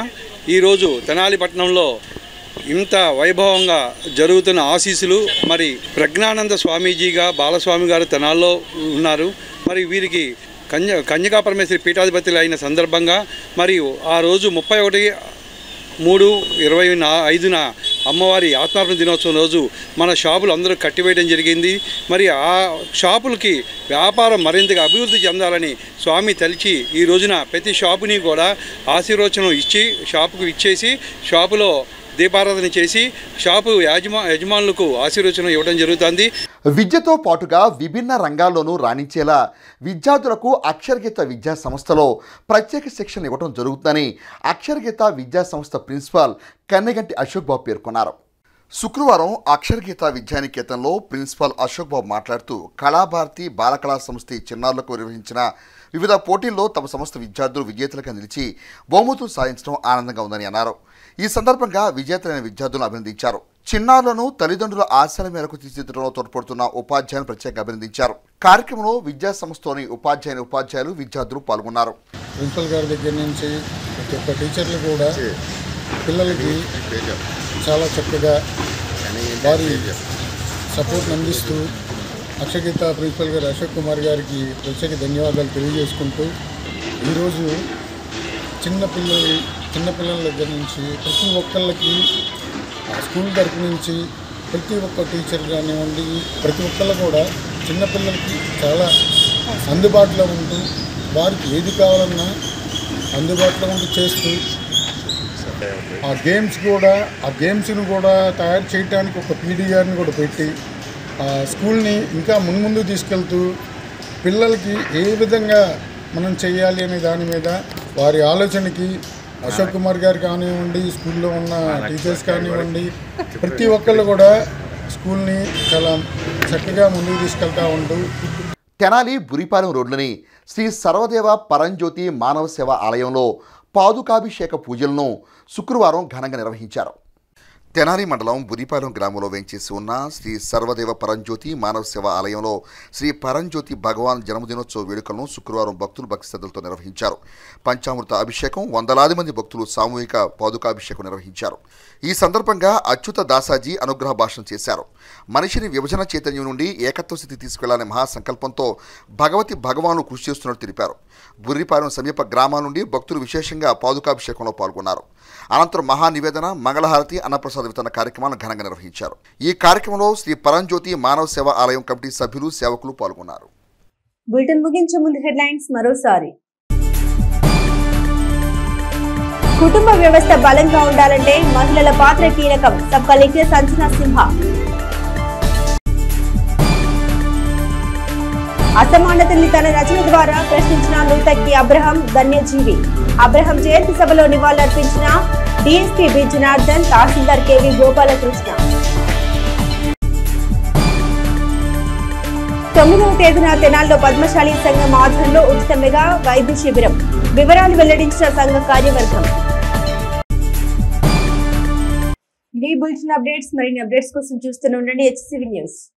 ఈరోజు తెనాలి పట్టణంలో ఇంత వైభవంగా జరుగుతున్న ఆశీస్సులు మరి ప్రజ్ఞానంద స్వామీజీగా బాలస్వామి గారు తెనాల్లో ఉన్నారు. మరి వీరికి కన్యకా పరమేశ్వరి పీఠాధిపతులు అయిన సందర్భంగా మరియు ఆ రోజు 31/3/25 అమ్మవారి ఆత్మార్పణ దినోత్సవం రోజు మన షాపులు అందరూ కట్టివేయడం జరిగింది. మరి ఆ షాపులకి వ్యాపారం మరింతగా అభివృద్ధి చెందాలని స్వామి తలిచి ఈ రోజున ప్రతి షాపుని కూడా ఆశీర్వచనం ఇచ్చి షాపుకు ఇచ్చేసి షాపులో దీపారాధన చేసి షాపు యజమానులకు ఆశీర్వచనం ఇవ్వడం జరుగుతుంది. విద్యతో పాటుగా విభిన్న రంగాల్లోనూ రాణించేలా విద్యార్థులకు అక్షరగీత విద్యా సంస్థలో ప్రత్యేక శిక్షణ ఇవ్వడం జరుగుతుందని అక్షరగీత విద్యా సంస్థ ప్రిన్సిపాల్ కన్నెగంటి అశోక్ బాబు పేర్కొన్నారు. శుక్రవారం అక్షరగీత విద్యానికేతన్లో ప్రిన్సిపాల్ అశోక్ బాబు మాట్లాడుతూ కళాభారతి బాలకళా సంస్థ చిన్నారులకు నిర్వహించిన వివిధ పోటీల్లో తమ సంస్థ విద్యార్థులు విజేతలుగా నిలిచి బహుమతులు సాధించడం ఆనందంగా ఉందని అన్నారు. ఈ సందర్భంగా విజేతలైన విద్యార్థులను అభినందించారు. చిన్నారులను తల్లిదండ్రుల ఆశల మేరకు తీర్చిదిద్దడంలో తోడ్పడుతున్న ఉపాధ్యాయులను ప్రత్యేకంగా అభినందించారు. కార్యక్రమంలో విద్యా సంస్థలోని ఉపాధ్యాయులు విద్యార్థులు పాల్గొన్నారు. ప్రిన్సిపల్ గారి దగ్గర నుంచి ప్రతి ఒక్క టీచర్లు కూడా పిల్లలకి చాలా చక్కగా వారి సపోర్ట్ని అందిస్తూ అక్షరగీత ప్రిన్సిపల్ గారు అశోక్ కుమార్ గారికి ప్రత్యేక ధన్యవాదాలు తెలియజేసుకుంటూ ఈరోజు చిన్నపిల్లల దగ్గర నుంచి ప్రతి ఒక్కళ్ళకి స్కూల్ తరపు నుంచి ప్రతి ఒక్క టీచర్ కానివ్వండి ప్రతి ఒక్కళ్ళు కూడా చిన్నపిల్లలకి చాలా అందుబాటులో ఉంటూ వారికి ఏది కావాలన్నా అందుబాటులో ఉండి చేస్తూ ఆ గేమ్స్ని కూడా తయారు చేయడానికి ఒక పీడీఆర్ని కూడా పెట్టి ఆ స్కూల్ని ఇంకా ముందు తీసుకెళ్తూ పిల్లలకి ఏ విధంగా మనం చేయాలి అనే దాని మీద వారి ఆలోచనకి అశోక్ కుమార్ గారు కానివ్వండి, స్కూల్లో ఉన్న టీచర్స్ కానివ్వండి, ప్రతి ఒక్కళ్ళు కూడా స్కూల్ని చాలా చక్కగా ముందుకు తీసుకెళ్తూ ఉంటూ తెనాలి బురిపాలెం రోడ్లోని శ్రీ సర్వదేవ పరంజ్యోతి మానవ సేవ ఆలయంలో పాదుకాభిషేక పూజలను శుక్రవారం ఘనంగా నిర్వహించారు. తెనాలి మండలం బురిపాలెం గ్రామంలో వేంచేసి ఉన్న శ్రీ సర్వదేవ పరంజ్యోతి మానవ సేవ ఆలయంలో శ్రీ పరంజ్యోతి భగవాన్ జన్మదినోత్సవ వేడుకలను శుక్రవారం భక్తులు భక్తి శ్రద్ధలతో నిర్వహించారు. పంచామృత అభిషేకం, వందలాది మంది భక్తులు సామూహిక పాదుకాభిషేకం నిర్వహించారు. ఈ సందర్భంగా అచ్యుత దాసాజీ అనుగ్రహ భాషణ చేశారు. మనిషిని విభజన చైతన్యం నుండి ఏకత్వ స్థితి తీసుకెళ్లాలనే మహాసంకల్పంతో భగవాను కృషి చేస్తున్నట్టు తెలిపారు. బుర్రిపాలెం సమీప గ్రామాల నుండి భక్తులు విశేషంగా పాదుకాభిషేకంలో పాల్గొన్నారు. అనంతరం మహానివేదన, మంగళహారతి, అన్నప్రసాద వితరణ కార్యక్రమాలను ఘనంగా నిర్వహించారు. ఈ కార్యక్రమంలో శ్రీ పరంజ్యోతి మానవ సేవ ఆలయం కమిటీ సభ్యులు, సేవకులు పాల్గొన్నారు. బులెటిన్ ముగించే ముందు హెడ్లైన్స్ మరోసారి. కుటుంబ వ్యవస్థ బలంగా ఉండాలంటే మహిళల పాత్ర కీలకం. సబ్ కలెక్టర్ సంజనా సింహ. అసమానతని తన రచన ద్వారా ప్రశ్నించిన నూతక్కి అబ్రహం ధన్యజీవి. అబ్రహం జయంతి సభలో నివాళులర్పించిన డీఎస్పీ బి జనార్దన్, తహసీల్దార్ కేవీ గోపాలకృష్ణ. 9వ తేదీన తెనాలిలో పద్మశాలి సంఘం ఆధ్వర్యంలో ఉచిత మెగా వైద్య శిబిరం. వివరాలు వెల్లడించిన సంఘ కార్యవర్గం. ఈ బులెటిన్ అప్డేట్స్ మరిన్ని అప్డేట్స్ కోసం చూస్తూనే ఉండండి HCV న్యూస్.